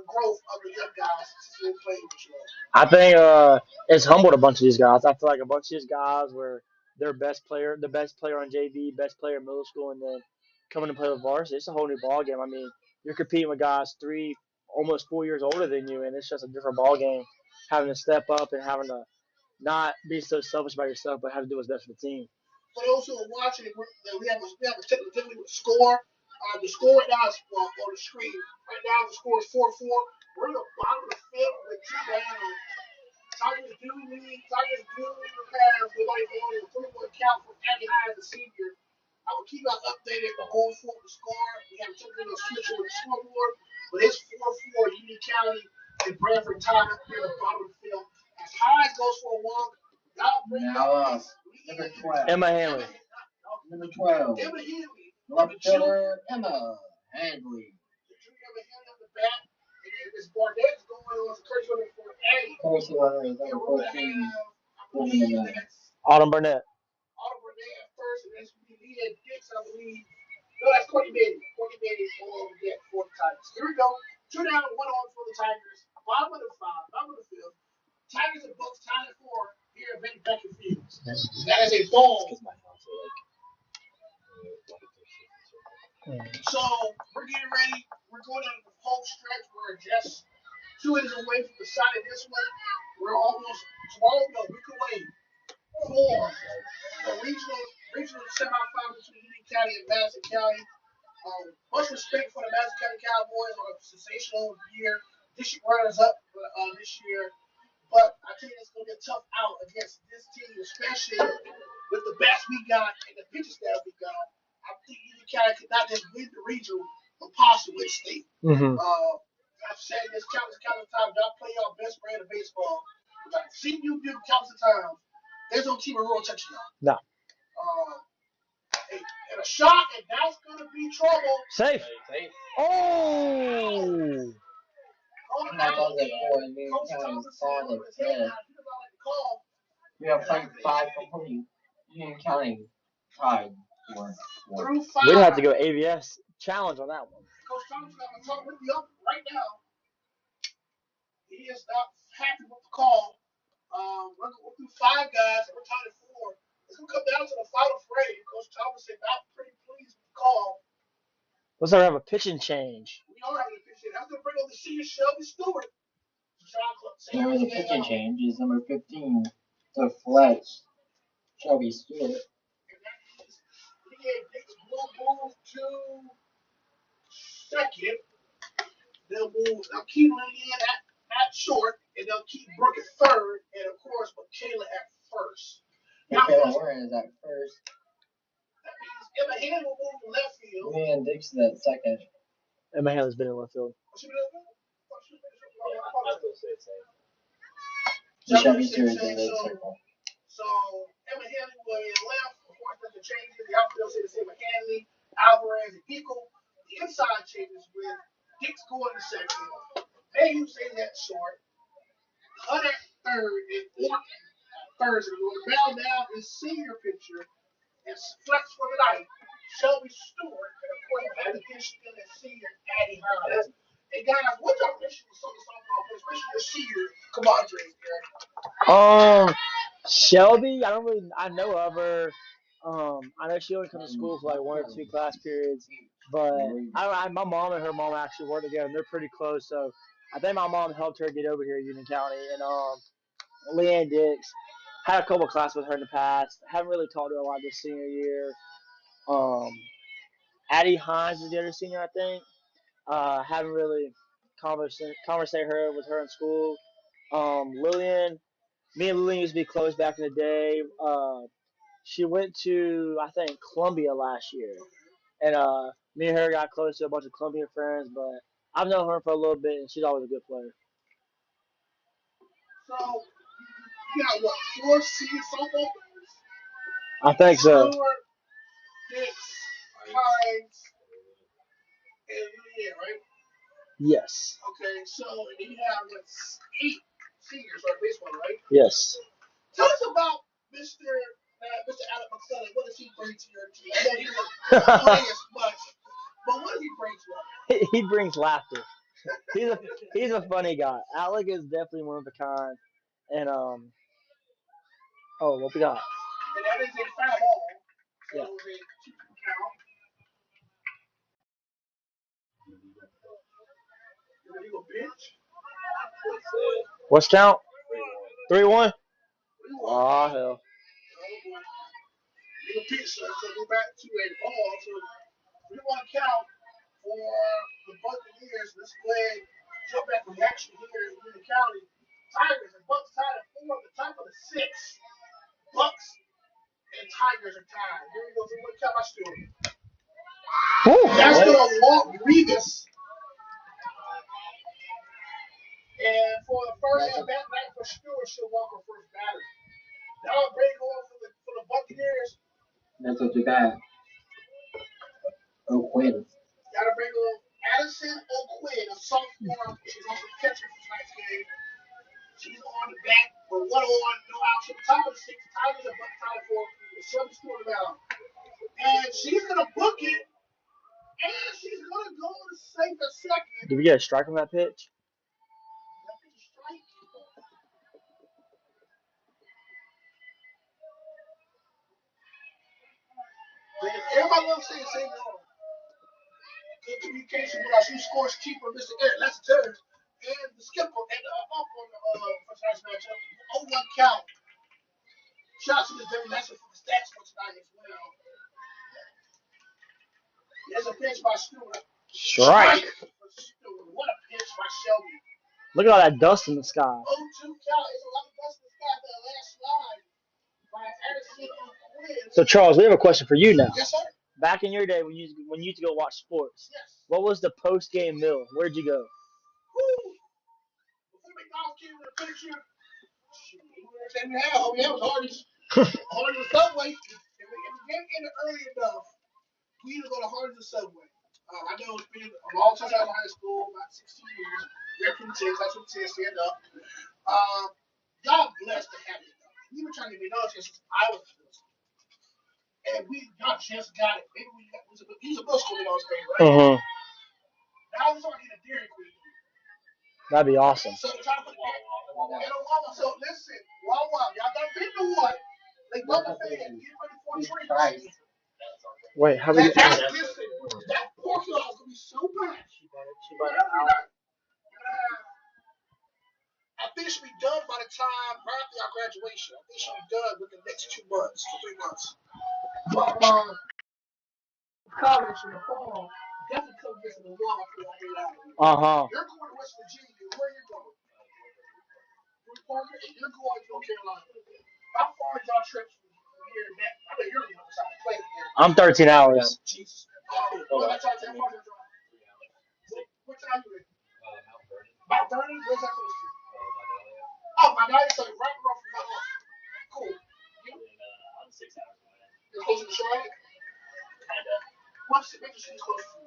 growth of the young guys since they played with you. I think it's humbled a bunch of these guys. I feel like a bunch of these guys were their best player, the best player on JV, best player in middle school, and then coming to play with varsity. It's a whole new ball game. I mean, you're competing with guys 3, almost 4 years older than you, and it's just a different ball game. Having to step up and having to not be so selfish about yourself, but have to do what's best for the team. For those who are watching, we have a technical difficulty with the score. The score right now is on the screen. Right now, the score is 4-4. We're in the bottom of the field with 2 down. Tigers do have the way on the 3-1 count from Andy High, the senior. I will keep y'all updated going forward the score. We have a technical switch with the scoreboard, but it's 4-4 Union County and Branford tied up here at the bottom of the field. As High goes for a walk, y'all bring Now number 12. Emma Hanley. Number 12. Emma Hanley. Left fielder Emma Handley. The junior Emma Hanley on the back. And then Miss Barnett's going on to Curtis running for Eddie. Course runner is number 14. Autumn Burnett. Autumn Burnett at first, and that's Leah Dix, I believe. No, that's Courtney Betty. Courtney Betty is on deck for the Tigers. Here we go. 2 down, 1 on for the Tigers. Bottom of the field. Tigers and Bucks tied at 4 here at Becker Fields. That is a ball. So we're getting ready. We're going into the home stretch. We're just 2 innings away from the side of this one. We're almost a week away for the regional semifinal between Union County and Madison County. Much respect for the Madison County Cowboys on a sensational year. District runners up this year. But I think it's going to be a tough out against this team, especially with the bats we got and the pitchers that we got. I think Union County could not just win the regional, but possibly win state. I've said this countless times. Y'all play y'all best brand of baseball. I've seen you do countless times. There's no team in rural touching y'all. No. And a shot, and that's going to be trouble. Safe. Oh! We have played 5 complete. Union County tied for 4. We'd have to go AVS challenge on that one. Coach Thompson, I'm talking with you right now. He is not happy with the call. We're through 5 guys, and we're tied at 4. It's going to come down to the final frame. Coach Thompson not pretty pleased with the call. Let's have a pitching change. We are having a pitching change. I'm going to bring on the senior Shelby Stewart. There is a pitching change. Is number 15 to Fletch Shelby Stewart. We'll move to second. They'll keep Lillian at short, and they'll keep Brooke at third, and of course Michaela at first. Michaela Warren is at first. That means Emma Hanley will move to left field. Leanne Dixon at second. Emma Hanley's been in left field. Shelby Stewart is in the circle. So Emma Hanley will in left. Of course, there's the changes. The outfield say the same. Hanley, Alvarez. as an Eagle. The inside changes with Dix going to second. Mayhew stays at short. Hunt at third and Orton at third. So the bell down is senior pitcher. It's flex for the night. Shelby Stewart, and of course, we have addition in the senior Addie Hines. And guys, what's your mission with some of the softball players, especially your senior compadres there? Shelby, I know of her. I know she only comes to school for like 1 or 2 class periods, but my mom and her mom actually work together, and they're pretty close. So I think my mom helped her get over here to Union County. And Leanne Dix had a couple classes with her in the past. Haven't really talked to her a lot this senior year. Um, Addie Hines is the other senior, I think. Haven't really conversate her with her in school. Lillian, me and Lillian used to be close back in the day. She went to, I think, Columbia last year, and me and her got close to a bunch of Columbia friends. But I've known her for a little bit, and she's always a good player. So, you got what, 4 senior softball players? I think so. Stewart, Dix, Hines, and Lillian, right? Yes. Okay, so and then you have what, 8 seniors for baseball, right? Yes. Tell us about Mr. Alec McCullough. What does he bring to your team? I know he's not playing as much, but what does he bring to us? He brings laughter. He's a funny guy. Alec is definitely one of a kind. And what we got? And that is a foul ball. So Yeah. it was a 2 count. Then you go bench. What's count? 3-1. 3-1. Oh hell. You go pitch, so go back to a ball. So 3-1 count for the Buccaneers. Let's go ahead and jump back to the action here in Union County. Tigers and Bucks tied at 4 at the top of the 6th. Bucks and Tigers are tied. Here we go. 3-1 count by Stewart. That's going to walk Revis. And for the first at bat night for Stewart, she'll walk her first batter. Now break on for the Buccaneers. That's what you got. O'Quinn. Got to bring on Addison O'Quinn, a sophomore. She's also catcher for tonight's game. She's on the bat for 1-1, no outs. At the top of the 6th, Tigers are Bucks tied for the Shelby Stewart now. And she's going to book it. And she's going to go to safe a second. Did we get a strike on that pitch? Everybody loves saying same yard. Good communication with our shoe scores keeper, Mr. Eric Lassiter, and the skipper and up on the for tonight's matchup. 0-1 count. Shout out to Mr. David Lassiter for the stats for tonight as well. There's a pitch by Stewart. Strike. What a pitch by Shelby. Look at all that dust in the sky. 0-2 count. There's a lot of dust in the sky for that last slide by Addison O'Quinn. So Charles, we have a question for you now. Yes, sir. Back in your day when you used to go watch sports, Yes. what was the post game meal? Where'd you go? Woo. Before McDonald's came in the picture, it was Hardee's. Hardee's Subway. If we get in it early enough, we either go to Hardee's or Subway. I know it's been a long time out of high school, about 16 years. They're from 10, that's what 10 stand up. Y'all blessed to have it. We were trying to get another chance since I was blessed. And we got just got it. Maybe we was a Bush school in those days, right? Mm-hmm. Now we're starting to get a Dairy Queen. That'd be awesome. So we're trying to put Wawa. So listen, Wawa, y'all got been to one. Like Bubba said, get ready for a treat. Wait, how we? Listen, that pork is gonna be so bad. I think it should be done by the time right after our graduation. I think it should be done within the next 2 months, 3 months. College in the fall, definitely come visit the wall for y'all here out. You're going to West Virginia. Where are you going? Parker, and you're going to North Carolina. How far is y'all trip from here to that? I know you're on the other side of the plate here. I'm 13 hours. Jesus. What time you in? Mount Vernon? Where's that close to? Oh, my God, so right from Mount Vernon. Cool. You? I'm 6 hours away. You're close to Charlotte? Kinda. What's the biggest she's close to?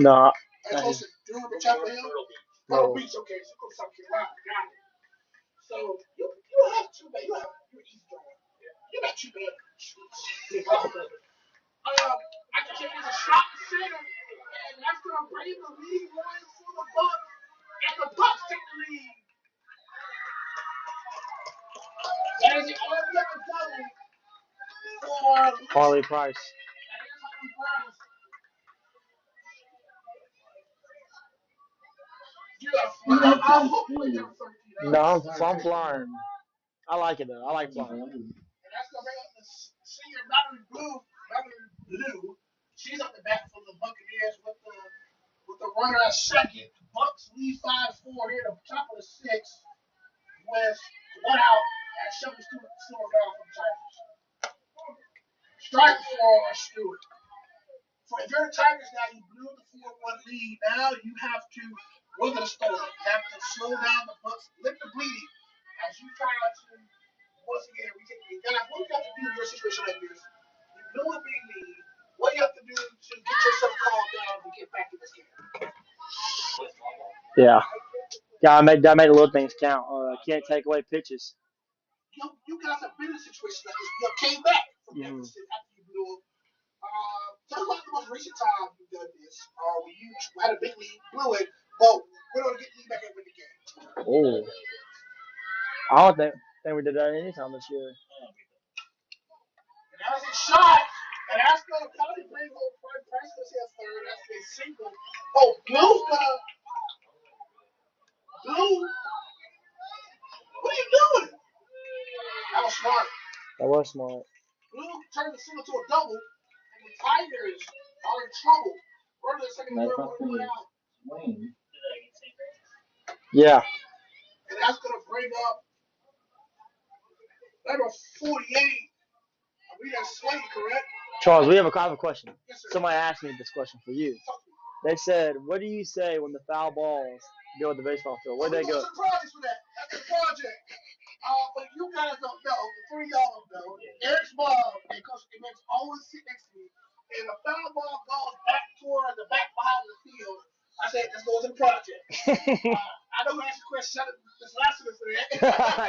No. Like close to Durham and Chapel Hill? Myrtle Beach, okay. So go to South Carolina. Got it. So you have two bad. You're East Durham. You got two bad. I can take as a shot center, and that's gonna bring the lead one for the Bucks, and the Bucks take the lead. That is the RBI double for Harley Price. No, I'm flying. I like it though. I like flying. And that's gonna bring up the senior Blue. She's up the bat for the Buccaneers with the runner at second. Bucks lead 5-4 here at the top of the sixth with one out as Shelby Stewart down for the Tigers. Strike for Stewart. For if you're the Tigers now, you blew the 4-1 lead. Now you have to weather the storm. You have to slow down the Bucks, lift the bleeding as you try to once again retake the lead. Guys, what you have to do in your situation like this? You blew a big lead. What do you have to do to get yourself calmed down to get back in this game? Yeah. Gotta make the little things count. Can't take away pitches. You guys have been in a situation like this. You came back from deficit after you blew them. Tell us about the most recent time you've done this. When you had a big lead, blew it, but we're going to get the lead back and win the game. Oh. I don't think we did that anytime this year. And that's a shot. And that's going to probably bring home Price to his third. That's a single. Oh, Blue's going to. Blue. What are you doing? That was smart. That was smart. Blue turned the single to a double. And the Tigers are in trouble. Running the second and third one out. Yeah. And that's going to bring up number 48. We have Slade, correct? Charles, I have a question. Yes, Somebody asked me this question for you. They said, what do you say when the foul balls go at the baseball field? Where'd they go? There's a project for that. That's a project. But you guys don't know. The three of y'all don't know. Eric's mom and Coach Emmett always sit next to me. And the foul ball goes back toward the back behind the field. I said, this goes in the project. I know who asked the question. Shout out to Ms. Lassiter for that.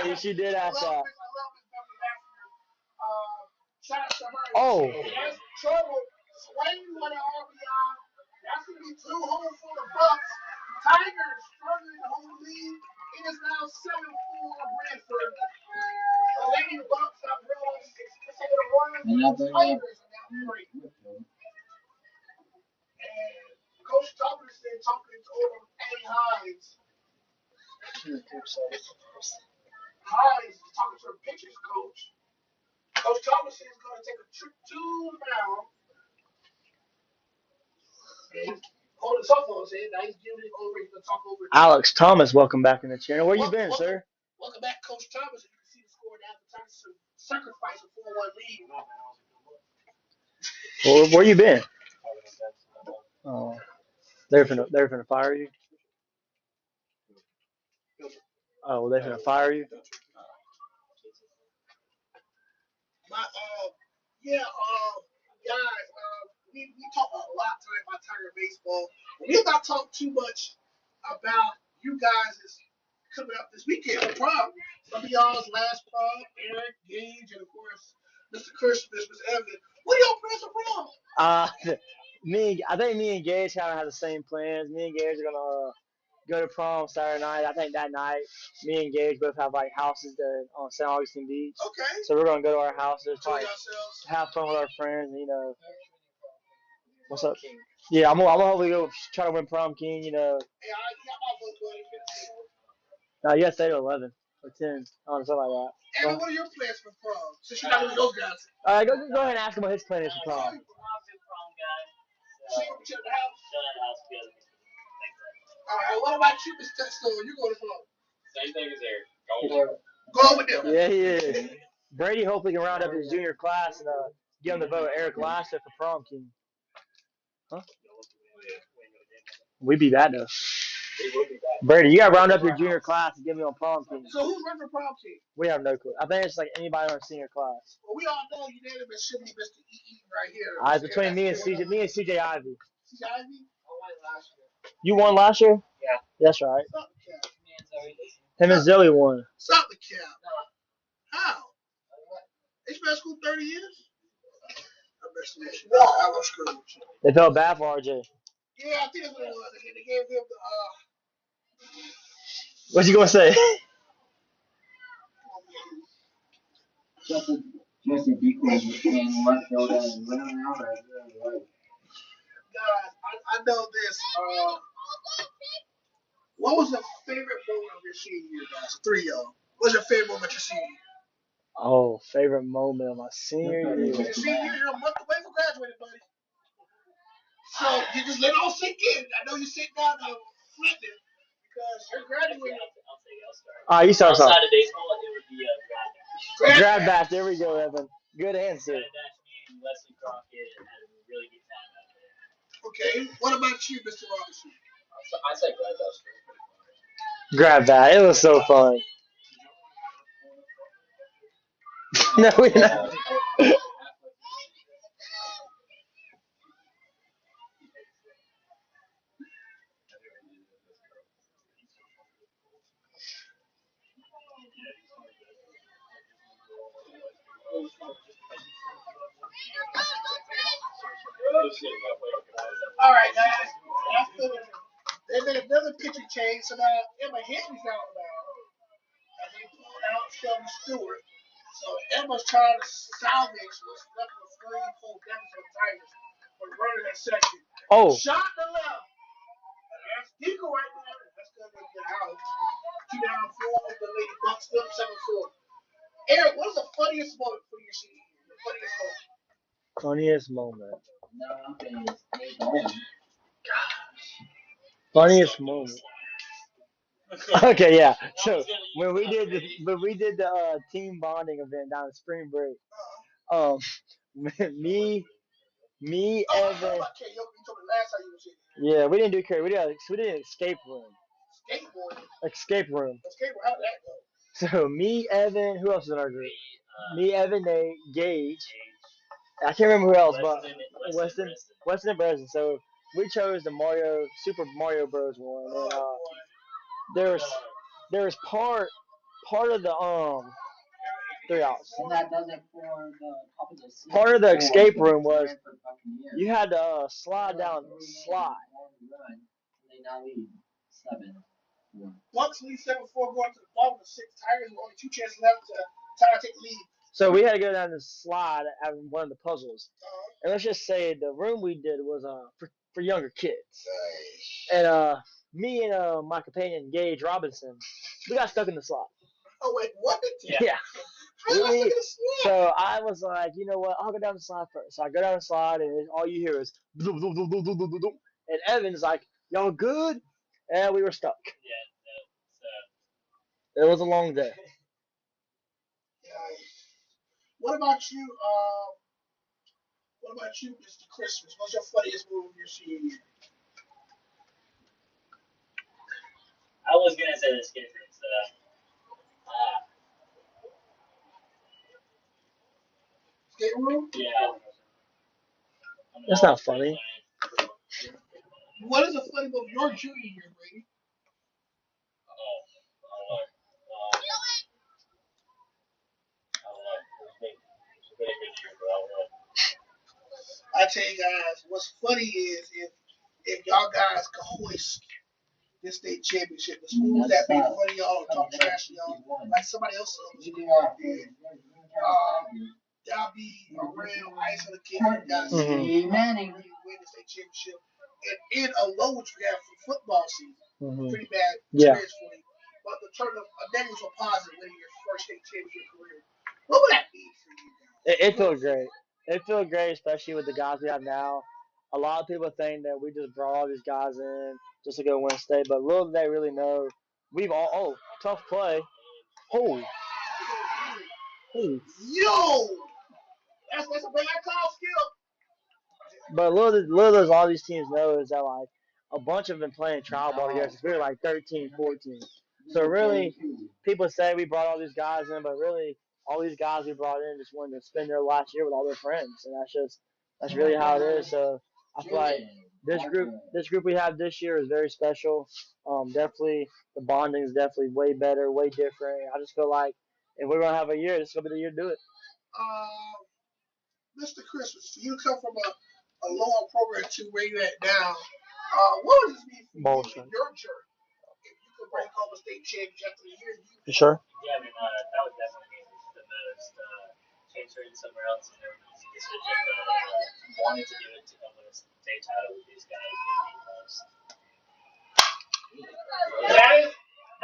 Yes, she did ask that. I love Ms. Shout out to her. Oh. That's trouble. Swain won an RBI. That's going to be 2 home for the Bucks. Tigers struggling to hold the lead. It is now 7-4 Branford. The Lady Bucks have realized 6% of the runs. The Tigers are now 3. And Coach Tomlinson talking over Eddie Hines. Hines is talking to her pitchers coach. Coach Tomlinson is going to take a trip to the mound. Holding the cell phone, saying now he's giving it over. He's going to talk over. Alex Thomas, welcome back in the channel. Where you been, sir? Welcome back, Coach Thomas. You can see the score now. The Tigers sacrifice a 4-1 lead. Well, where you been? Oh, they're finna fire you. Oh, they're finna fire you. Guys, we talk a lot tonight about Tiger baseball. We have not talked too much about you guys coming up this weekend. The prom. Some of y'all's last prom, Eric, Gage, and of course Mr. Christmas, Mr. Evan. What are y'all plans for prom? I think me and Gage kind of have the same plans. Me and Gage are gonna go to prom Saturday night. I think that night, me and Gage both have like houses there on St. Augustine Beach. Okay. So we're gonna go to our houses, Enjoy like, yourselves. have fun with our friends, and, what's up? Yeah, I'm gonna hopefully go try to win prom king. Hey, I got my vote, buddy. You got to stay to 11 or 10, something like that. And what are your plans for prom? Since you're not one of those guys. All right, go ahead and ask him what his plan is for prom. I'm a big prom guy. So you gonna chill at the house? Chill at the house together. All right. What about you, Mr. Testo? You go to prom? Same thing as Eric. Go with them. Yeah, he is. Brady hopefully can round up his junior class and get him to vote Eric Lasser for prom king. Huh? We beat that though. Brady, you got to round up your junior class and get me on prom team. So who's running for prom team? We have no clue. I think it's like anybody in our senior class. Well, we all know unanimous should be Mr. E right here. Between me and CJ Ivy. CJ Ivy? I won last year. You won last year? Yeah. That's right. Stop the cap. Him and Zoe won. Stop the cap. How? HBS school 30 years? They felt bad for RJ. Yeah, I think that's what it was. They gave him the What you gonna say? Just a decoy between left field and running out right. guys, I know this. What was the favorite moment of your senior year, guys? Three of y'all. What's your favorite moment of your senior year? Oh, favorite moment of my senior year. Your senior year, you're a month away from graduating, buddy. So you just let it all sink in. I know you sit down and reflecting because you're graduating. I'll You start. outside of baseball, it would be Grab back. There we go, Evan. Good answer. Me and Wesley Crockett had a really good time out there. Okay. What about you, Mr. Robinson? I say glad that's Grab that. It was so fun. No, we not. All right, guys. After they made another pitching change, so now Emma Henry's out now. And they pulled out Shelby Stewart. So Emma's trying to salvage what's left of a 3-4 deficit for the Tigers for running that section. Oh. Shot to left. And that's Deagle right now. That's going to get out. 2 down, 4 with the Lady Bucks, still 7-4. Eric, what's the funniest moment for your senior year? The funniest moment? Funniest moment. No, Funniest moment. Okay, yeah. So when we did the team bonding event down in Spring Break, me, Evan. Yeah, we didn't do karaoke. We did an escape room. Escape room. How did that go? So me, Evan. Who else is in our group? Me, Evan, Nate, Gage. I can't remember who else, but Weston and Breslin. So we chose the Super Mario Bros. One, and there was part of the 3 outs. And that doesn't for the top of the seat. Part of the escape room was you had to slide down the slide. And they now lead 7. Bucks lead 7-4 going to the bottom of the 6 Tigers with only 2 chances left to tie to take the lead. So we had to go down the slide at one of the puzzles. And let's just say the room we did was for younger kids. And me and my companion Gage Robinson, we got stuck in the slide. Oh wait, what? Yeah. How you got stuck in the slide? So I was like, you know what? I'll go down the slide first. So I go down the slide, and all you hear is boom, boom, boom, boom, boom, boom, boom. And Evan's like, y'all good? And we were stuck. Yeah, It was a long day. What about you? What about you, Mr. Christmas? What's your funniest move of your senior year? I was gonna say the escape room stuff. Escape room? Yeah. That's not funny. What is a funny move of your junior year, Brady? I tell you guys, what's funny is if y'all guys can hoist this state championship, the schools that make fun of y'all, talk trash to y'all, like somebody else did, y'all be around ice on the kids that got to see Manning win the state championship. And in a low, which we have for football season, pretty bad experience for you. But the turn of a negative to a positive winning your first state championship career. What would that be for you guys? It feels great. It feels great, especially with the guys we have now. A lot of people think that we just brought all these guys in just to go win state, but little do they really know, we've all tough play. Holy. Yo, that's a bad call skill. But little does all these teams know is that like a bunch of them been playing trial ball together since we were like 13, 14. So really, people say we brought all these guys in, but really, all these guys we brought in just wanted to spend their last year with all their friends, and that's really how it is. So I feel like this group we have this year is very special. Definitely the bonding is definitely way better, way different. I just feel like if we're gonna have a year, this is gonna be the year to do it. Mr. Christmas, you come from a lower program to where you at now. What would this mean for you in your journey? If you could bring home a state championship after the year, You sure? Yeah, I mean, that would definitely be the most. Transferring somewhere else is never an easy decision, but wanting to do it to come with a state title with these guys would be the most.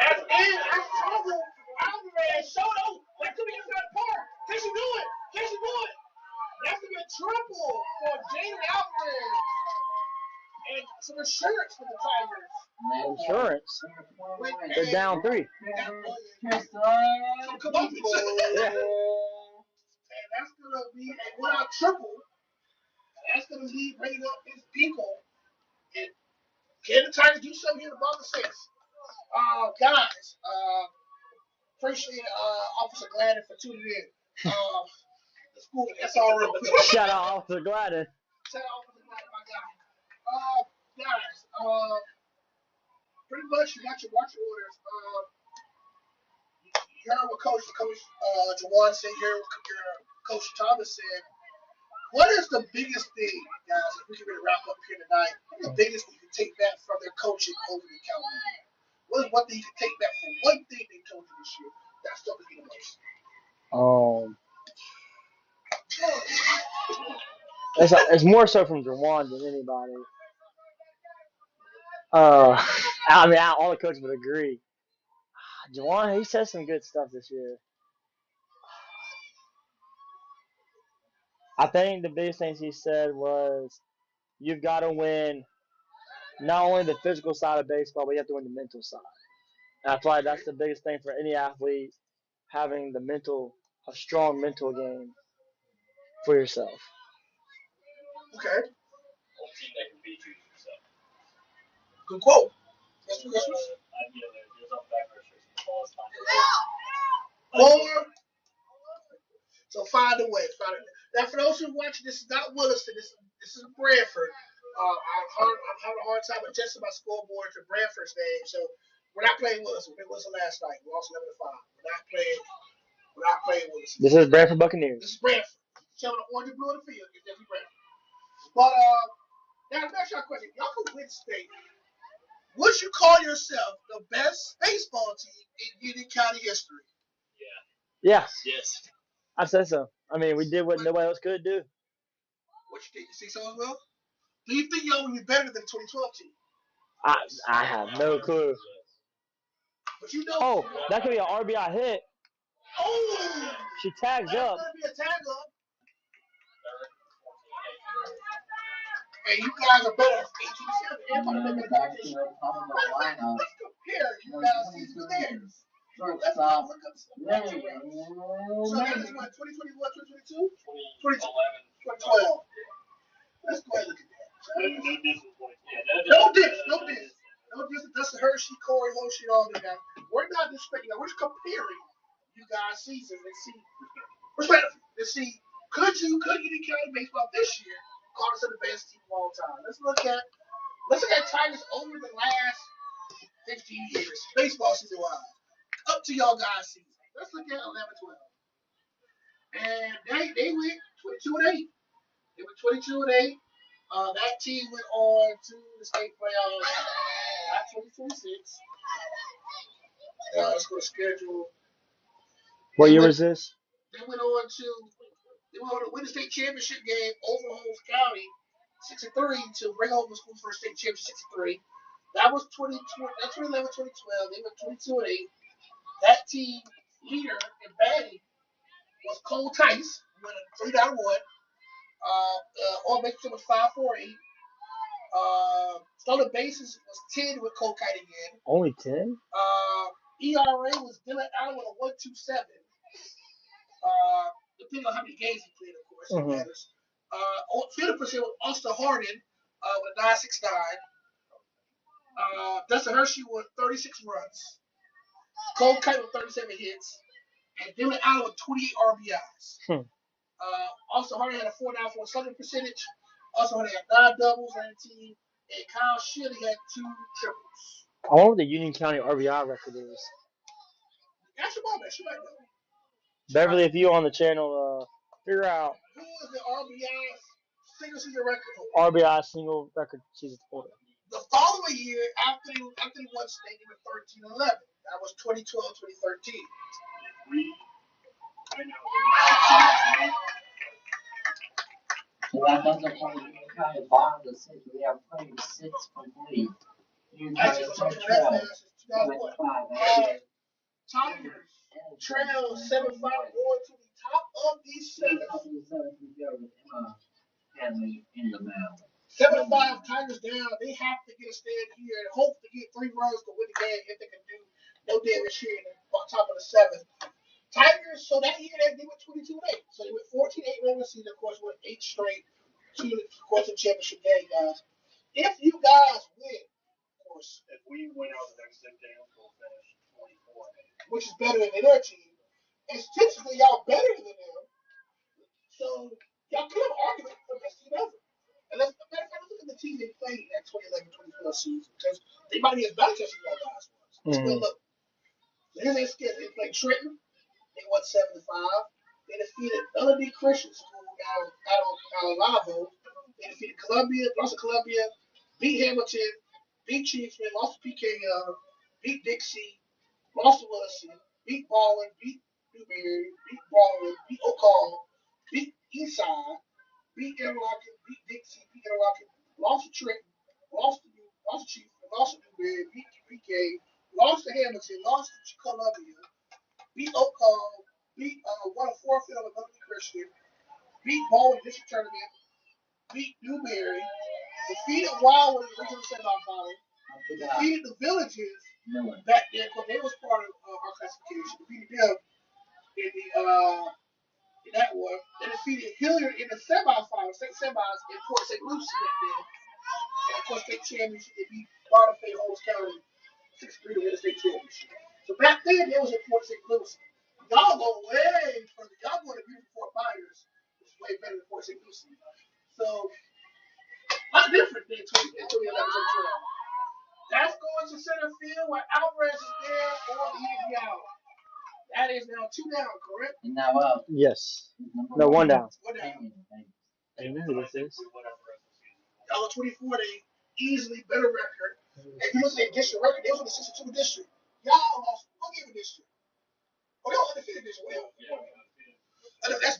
that's it. I saw the Alvarez Soto. Like, come here, got a par. Can she do it? Can she do it? That's gonna be a triple for Jaden Alvarez. And some insurance for the Tigers. Insurance? They're down 3. Come on, Yeah. And that's gonna be a one-out triple. And that's gonna be bringing up his people. And can the Tigers do something here in the bottom 6? Guys, appreciate Officer Gladden for tuning in. That's all real quick. Shout out Officer Gladden. Shout out Officer Gladden, my guy. Guys, pretty much you got your marching orders. You heard what Coach Jawan said. You heard what Coach Thomas said. What is the biggest thing, guys, if we can really wrap up here tonight, what is the biggest thing you can take back from their coaching over the calendar? What is one thing you can take back from one thing they told you this year that stuck with you the most? It's more so from Jawan than anybody. I mean, all the coaches would agree. Jawan, he said some good stuff this year. I think the biggest things he said was you've got to win not only the physical side of baseball, but you have to win the mental side. And I feel like that's the biggest thing for any athlete, having a strong mental game for yourself. Okay. One team that can beat you is yourself. Good quote. Mr. Christmas. There's no backwards the ball is not So find a way. Now, for those who are watching, this is not Williston. This is Branford. I'm having a hard time adjusting my scoreboard to Branford's name. So we're not playing Williston. We played Williston last night. We lost 11-5. We're not playing Williston. This is Branford Buccaneers. This is Branford. Showing the orange and blue in the field. It's definitely Branford. But now let me ask y'all a question. Y'all could win state. Would you call yourself the best baseball team in Union County history? Yeah. Yes. I said so. I mean, we did what nobody else could do. What you think? You see so as well? Do you think y'all would be better than the 2012 team? I have no clue. But you know. Oh, that could be an RBI hit. Oh! She tags up. That's going to be a tag up. And you guys are better at 18-7. Everybody better than this. Let's compare you guys' season theirs. Let's look up some matchups. So that is what, 2021, 2022? 2012. Let's go ahead and look at that. No diss. No diss to Dustin Hershey, Corey Hoshi, all them guys. We're not disrespecting. We're just comparing you guys' seasons and see. Respectfully, let's see. Could Union County baseball this year call us the best team of all time? Let's look at Tigers over the last 15 years, baseball season wise. Up to y'all guys' season. Let's look at 11-12. And they went 22-8. They went 22-8. That team went on to the state playoffs at 2026. Let's go to schedule. What year was this? They went on to win the state championship game over Holmes County 6-3 to bring home the school's first state championship 6-3. That was 2011, 2012. They went 22-8. That team leader in batting was Cole Tice, winning 3-1. All base was 5-4-8. Stolen bases was 10 with Cole Kite again. Only 10? ERA was Dylan Allen with a 1.27. Depending on how many games he played, of course, it matters. Field percent was Austin Harden with a 9.69. Dustin Hershey with 36 runs. Cole Kite with 37 hits. And Dylan Allen with 28 RBIs. Also, Hardy had a 4.94 slugging percentage. Also, Hardy had 9 doubles on the team. And Kyle Shiley had 2 triples. I wonder what the Union County RBI record is. Ask your mom that. She might know. Beverly, if you on the channel, figure out Who is the RBI single season record holder? RBI single record season holder. The following year, after he won state, he was 13-11. That was 2012-2013. So that doesn't mean you kind of bottom of the six. We have plenty of 6 complete. You kind of start trail. 7-5. Tigers trail 7-5 going to the top of the seventh. Top of the seventh, we go with Emma Hanley in the mound. 7-5 Tigers down. They have to get a stand here and hope to get 3 runs to win the game if they can do no damage here in the top of the seventh. Tigers, so that year they went 22-8. So they went 14-8 regular season, of course, went 8 straight to the championship game, guys. If you guys win, of course, If we win out the next 10 games, we'll finish 24-8. which is better than their team, and statistically y'all better than them, so y'all could have argued for the best team ever. And let's look at the team they played in that 2011-2012 season, because they might be as bad as you guys was. But look, here's their schedule. They played Trenton. They won 7-5. They defeated Melody Christian School out of Lavo. They defeated Columbia, lost to Columbia, beat Hamilton, beat Chiefsman, lost to PK Young, beat Dixie, lost to Wilson, beat Baldwin, beat Newberry, beat Baldwin, beat O'Call, beat Eastside, beat Interlochen, beat Dixie, beat Interlochen, lost to Trenton, lost to Chiefsman, lost to Newberry, beat PK, lost to Hamilton, lost to Columbia, beat O'Call, won a forfeit of Melody Christian, beat Baldwin District Tournament, beat Newberry, defeated Wild in the regional semifinal, defeated the Villages back then because they was part of our classification. Defeated them in that one. They defeated Hilliard in the semifinal, state semis in Port St. Lucie back then. And of course, state championship, they beat Garden State Holmes County 6-3 to win the state championship. So back then, it was in Port St. Lucie. Y'all go way further. Y'all go to beautiful Fort Myers, which is way better than Port St. Lucie. So, a lot different than 2011. That's going to center field where Alvarez is there or Ian Diallo. That is now 2 down, correct? And now up. Yes. No, 1 down. 1 down. I know who this is. Y'all 24, they easily better record. If you look at the district record, they was in the 62 district. Y'all lost 1 game in district. Oh, they were undefeated district.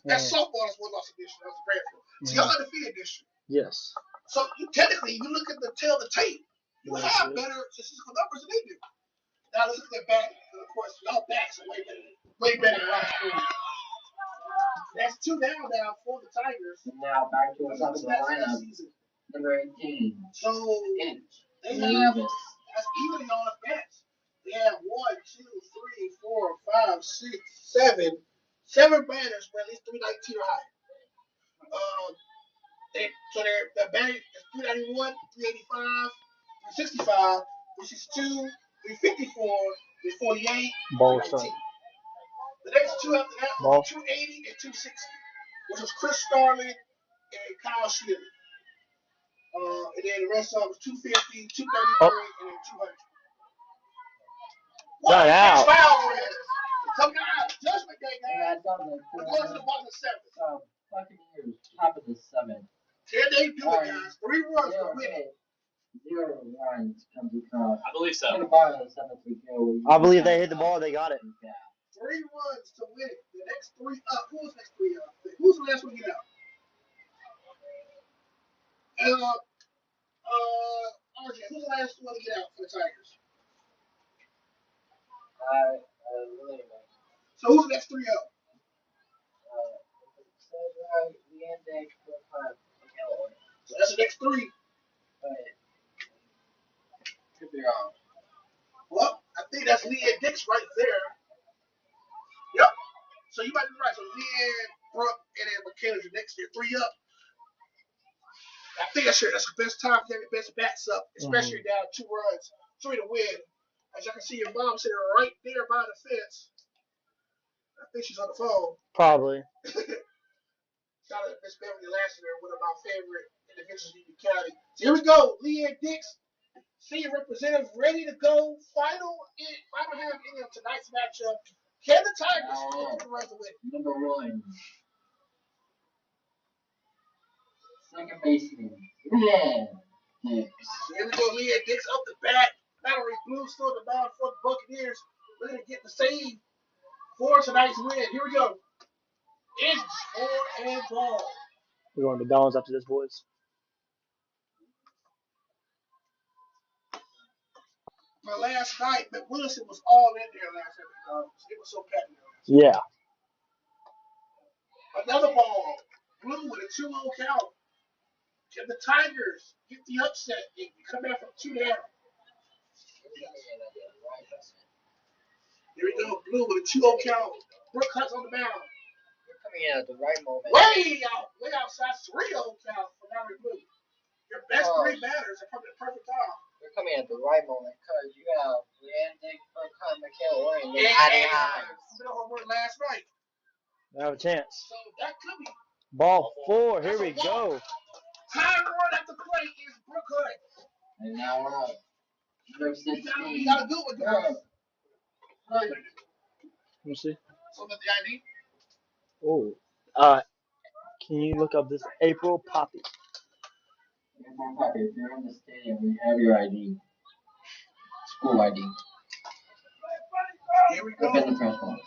That's softball. That's 1 loss in district. That's Branford. So y'all undefeated district. Yes. So technically, you look at the tape, you have better statistical numbers than they do. Now let's look at their back. Of course, y'all backs are way better than last year. That's 2 down now for the Tigers. And now back to the top of the lineup. Number 18. So they have that's even on the bats. They have 1, 2, 3, 4, 5, 6, 7. 7 batters with at least 319 or higher. So their batting is 391, 385, 365, 362, 354, 348, Ball 319. The next 2 after that were 280 and 260, which was Chris Starling and Kyle Schmidt. And then the rest of them was 250, 233, and then 200. What? Out. Some guys, judgment day, guys. We're going to the bottom of the 7th. Buccaneers, top of the 7th. Can they do it, guys? 3 runs to win it. 0 runs comes across. I believe so. To the bottom of the 7th we go. I believe they hit the ball. They got it. 3 runs to win it. The next 3 up. Who's next 3 up? Who's the last one to get out? RJ, who's the last one to get out for the Tigers? Really nice. So who's the next 3 up? So that's the next 3. Could be wrong. Well, I think that's Lee and Dix right there. Yep. So you might be right. So Lee and Brooke and then McKenna's the next year. 3 up. I think that's the best time to have your best bats up, especially down 2 runs, 3 to win. As you can see, your mom sitting right there by the fence. I think she's on the phone. Probably. Shout out to Miss Beverly Lassiter, one of my favorite individuals in the county. So here we go. Leanne Dix, senior representative, ready to go. Final half inning of tonight's matchup. Can the Tigers put the rest of it? Number 1. Second baseman. Leanne Dix. So here we go. Leanne Dix up the bat. Mallory Blue still at the mound for the Buccaneers. Looking to get the save for tonight's win. Here we go. It's 4 and ball. We're going to McDonald's after this, boys. But last night, McWilson was all in there last night. It was so packed. Yeah. Another ball. Blue with a 2-0 count. Can the Tigers get the upset and come back from 2 down? Here we go. Blue with a 2-0 count. Brooke Hunt's on the mound. You're coming in at the right moment. Way outside. 3-0 count for Mallory Blue. Your best 3 batters are coming at the perfect time. You're coming at the right moment because you have Leanne Dix, Brooke Hunt, Michaela Oren, and Addie Hines. You know her word last night. We have a chance. So that could be. Ball 4. Here we go. Time run at the plate is Brooke Hunt. And now we're up. You got a good one, guys. Let me see. So that's the ID. Oh. Can you look up this April Poppy? April Poppy, if you're in the stadium, you have your ID. School ID. Here we go. Look at the press box.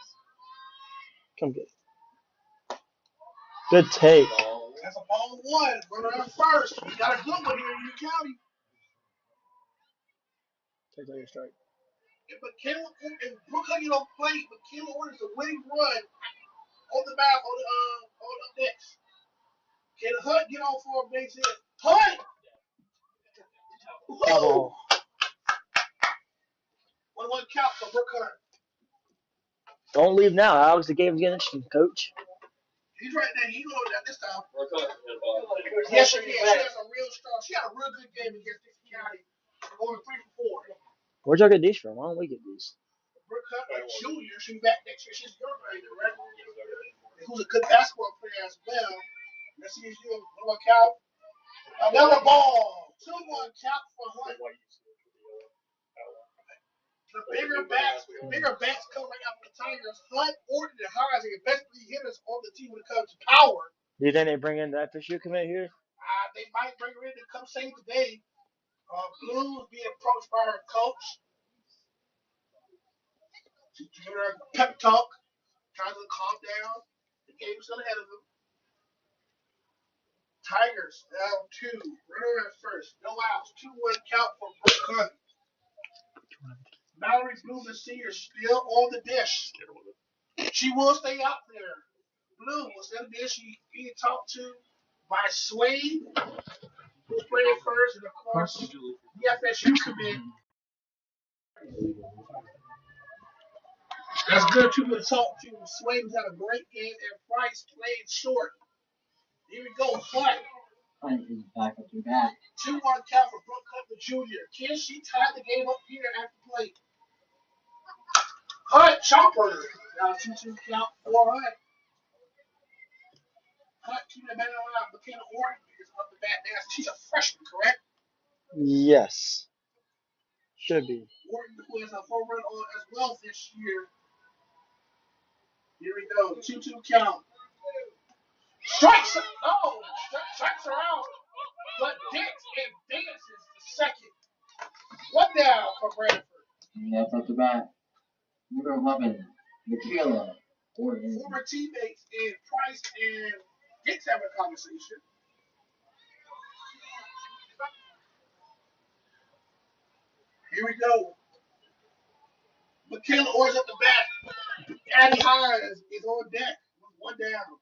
Come get it. Good take. That's a ball 1. Runner up first. You got a good one here in your county. Take out your strike. If Brooke Hunt don't play, McKenna orders a winning run on the mound on the next. Can Hunt get on for a base hit? Hunt! Double. 1-1 count for Brooke Hunt. Don't leave now, Alex. The game's getting interesting, coach. He's right there. He's going down this time. Yes, Yes, she is. She has a real strong. She had a real good game against Dixie County. Going 3 for 4. Where'd y'all get these from? Why don't we get these? Brooke Hunt, a junior, she'll be back next year. She's your grade, right? And who's a good basketball player as well. Let's see if you one count. Another ball. 2-1 count for Hunt. The bigger bats coming out for the Tigers. Hunt ordered the Hines and best 3 hitters on the team when it comes to power. Do you think they bring in the FSU commit here? They might bring her in to come save the day. Blue is being approached by her coach. She's giving her a pep talk, trying to calm down. The game's still ahead of them. Tigers down 2. Runner at first. No outs. 2-1 count for Brooke Hunt. Mallory Blue, the senior, still on the dish. She will stay out there. Blue was in the dish. She being talked to by Swade, who's playing first, and of course, the FSU commit. That's good people to talk to. Swade was had a great game, and Price played short. Here we go, Hunt. Hunt is back up to bat. 2-1 count for Brooke Hunt, the junior. Can she tie the game up here at the plate? Hunt, chopper. Now 2-2 count for Hunt. Hunt keeping the bat alive. McKenna Orton is up the bat now. She's a freshman, correct? Yes. Should be. Orton, who has a home run on as well this year. Here we go. 2-2 count. Strikes her. Oh, strikes her out. But Dix advances the second. 1 down for Branford. And that's up to bat. Number 11, Michaela Oren. Former teammates in Price and Dix having a conversation. Here we go. Michaela Orr's up the bat. Addie Hines is on deck with 1 down.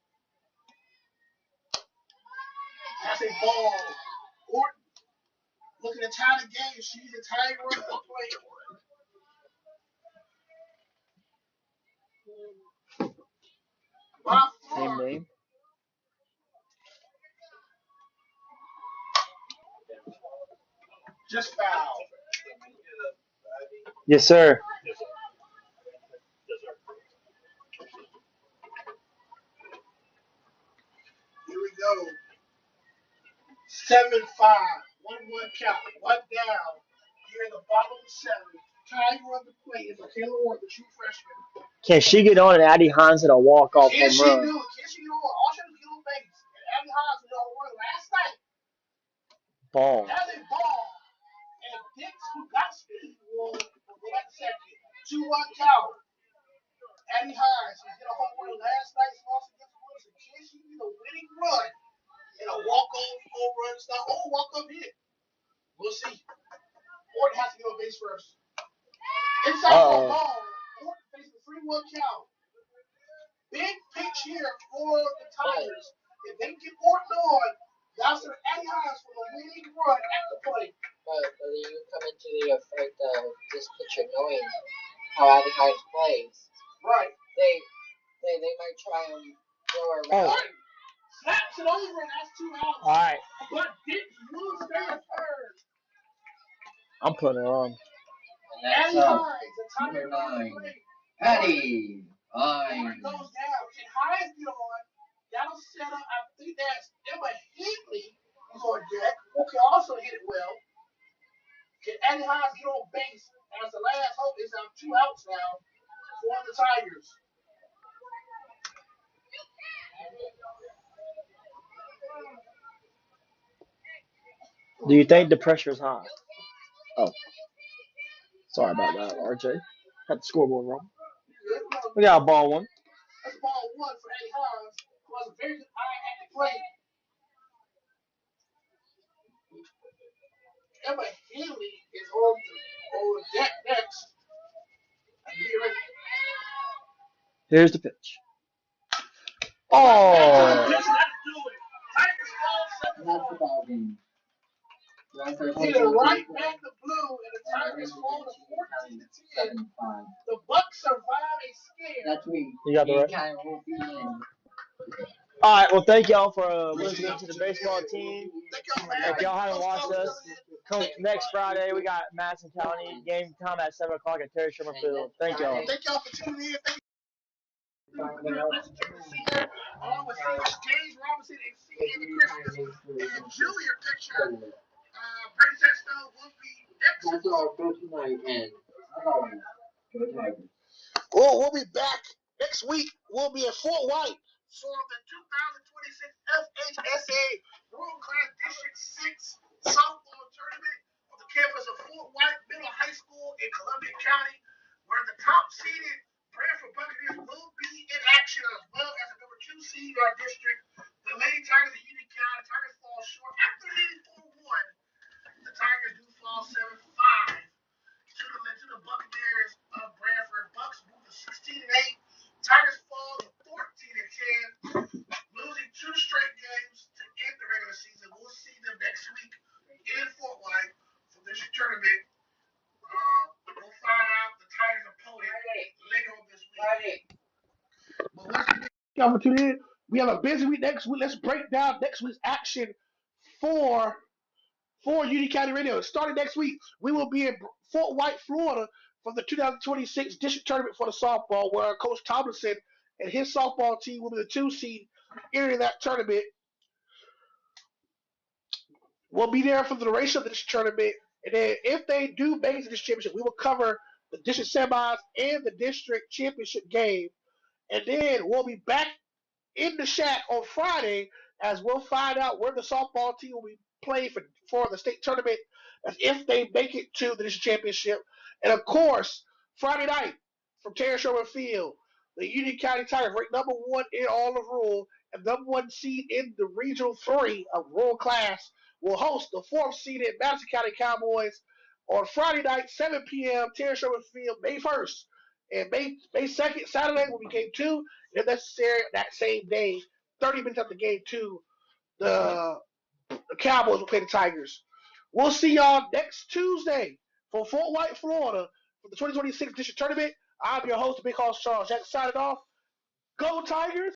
That's a ball. Orton looking to tie the game. She's a tying run for play. By Same far, name. Just foul. Yes, sir. Yes, sir. Yes, sir. Here we go. 7-5. 1-1 count. One down. Here in the bottom of the seventh. Tying run the play is Michaela Ward, the true freshman. Can she get on and Addie Hines hit a walk-off Can home she run? do it? Can she do it? All she had to get on base. And Abby Hines was on the run last night. Ball. Has a ball. And Dix, who got speed, will go back to second. 2-1 count. Abby Hines, who hit a home run last night's loss against Wilson. Can she be the winning run in a walk-off home run style or walk-off hit? We'll see. Orton has to get on base first. Inside for a ball. Orton faces a 3-1 count. Big pitch here for the Tigers. If they get Orton on, that's their Eddie Hines for the winning run at the plate. But you come into the effect of this pitcher knowing how Abby Hines plays. Right. They might try and throw her around. Orton slaps it over, and that's 2 outs. All right. But Dix will stay at third. I'm putting her on. And that's Eddie Hines, the number Tigers on the 9. plate. Eddie Orton Hines. goes down. Can Hines get on? That'll set up. I think that's Emma Higley who's on deck, who can also hit it well. Can Eddie Hines get on base as the last hope is out 2 outs now for the Tigers? Do you think the pressure is high? Oh, sorry about that, RJ. Had the scoreboard wrong. We got a ball one. That's ball 1 for Eddie Hines, who has a very good eye at the plate. Emma Higley is on deck next. Here's the pitch. Oh. Let's do it. Tigers fall 7-4. That's the ball game. Hit it right back to blue, and the Tigers fall to 14-10. The Bucks survive a scare. That's weak. You got the right. Kind of will be in. All right. Well, thank y'all for listening to the baseball team. If y'all haven't watched us, come next Friday. We got Madison County game time at 7 o'clock at Terry Sherman Field. Thank y'all. Thank y'all for tuning in. Thank you for the along with James Robinson and C.A. Christmas and Junior picture. Brady Sexton will be next. That's our go tonight and go Tigers. We'll be back next week. We'll be in Fort White for the 2026 FHSA World Class District 6 softball tournament on the campus of Fort White Middle High School in Columbia County, where the top seeded Branford Buccaneers will be in action as well as the number 2 seed in our district. The Lady Tigers of Union County. Tigers fall short after leading 4-1. The Tigers do fall 7-5 to the Buccaneers of Branford. Bucks move to 16-8. Tigers fall to 14-10, losing 2 straight games to end the regular season. We'll see them next week in Fort White for this tournament. We'll find out the Tigers opponent later on this week. But y'all for tuning in. We have a busy week next week. Let's break down next week's action for Union County Radio. Starting next week, we will be in Fort White, Florida for the 2026 district tournament for the softball, where Coach Tomlinson and his softball team will be the 2 seed entering that tournament. We'll be there for the duration of this tournament, and then if they do make it to this championship, we will cover the district semis and the district championship game, and then we'll be back in the shack on Friday as we'll find out where the softball team will be playing for the state tournament as if they make it to the district championship. And of course, Friday night from Terry Sherman Field, the Union County Tigers ranked number 1 in all of rural and number 1 seed in the regional 3 of rural class will host the 4th seeded Madison County Cowboys on Friday night, 7 p.m. Terry Sherman Field, May 1st. And May 2nd, Saturday, will be game 2. If necessary, that same day, 30 minutes after game 2, the Cowboys will play the Tigers. We'll see y'all next Tuesday for Fort White, Florida for the 2026 district tournament. I'm your host, Big Hoss Charles Jackson, signing off. Go Tigers!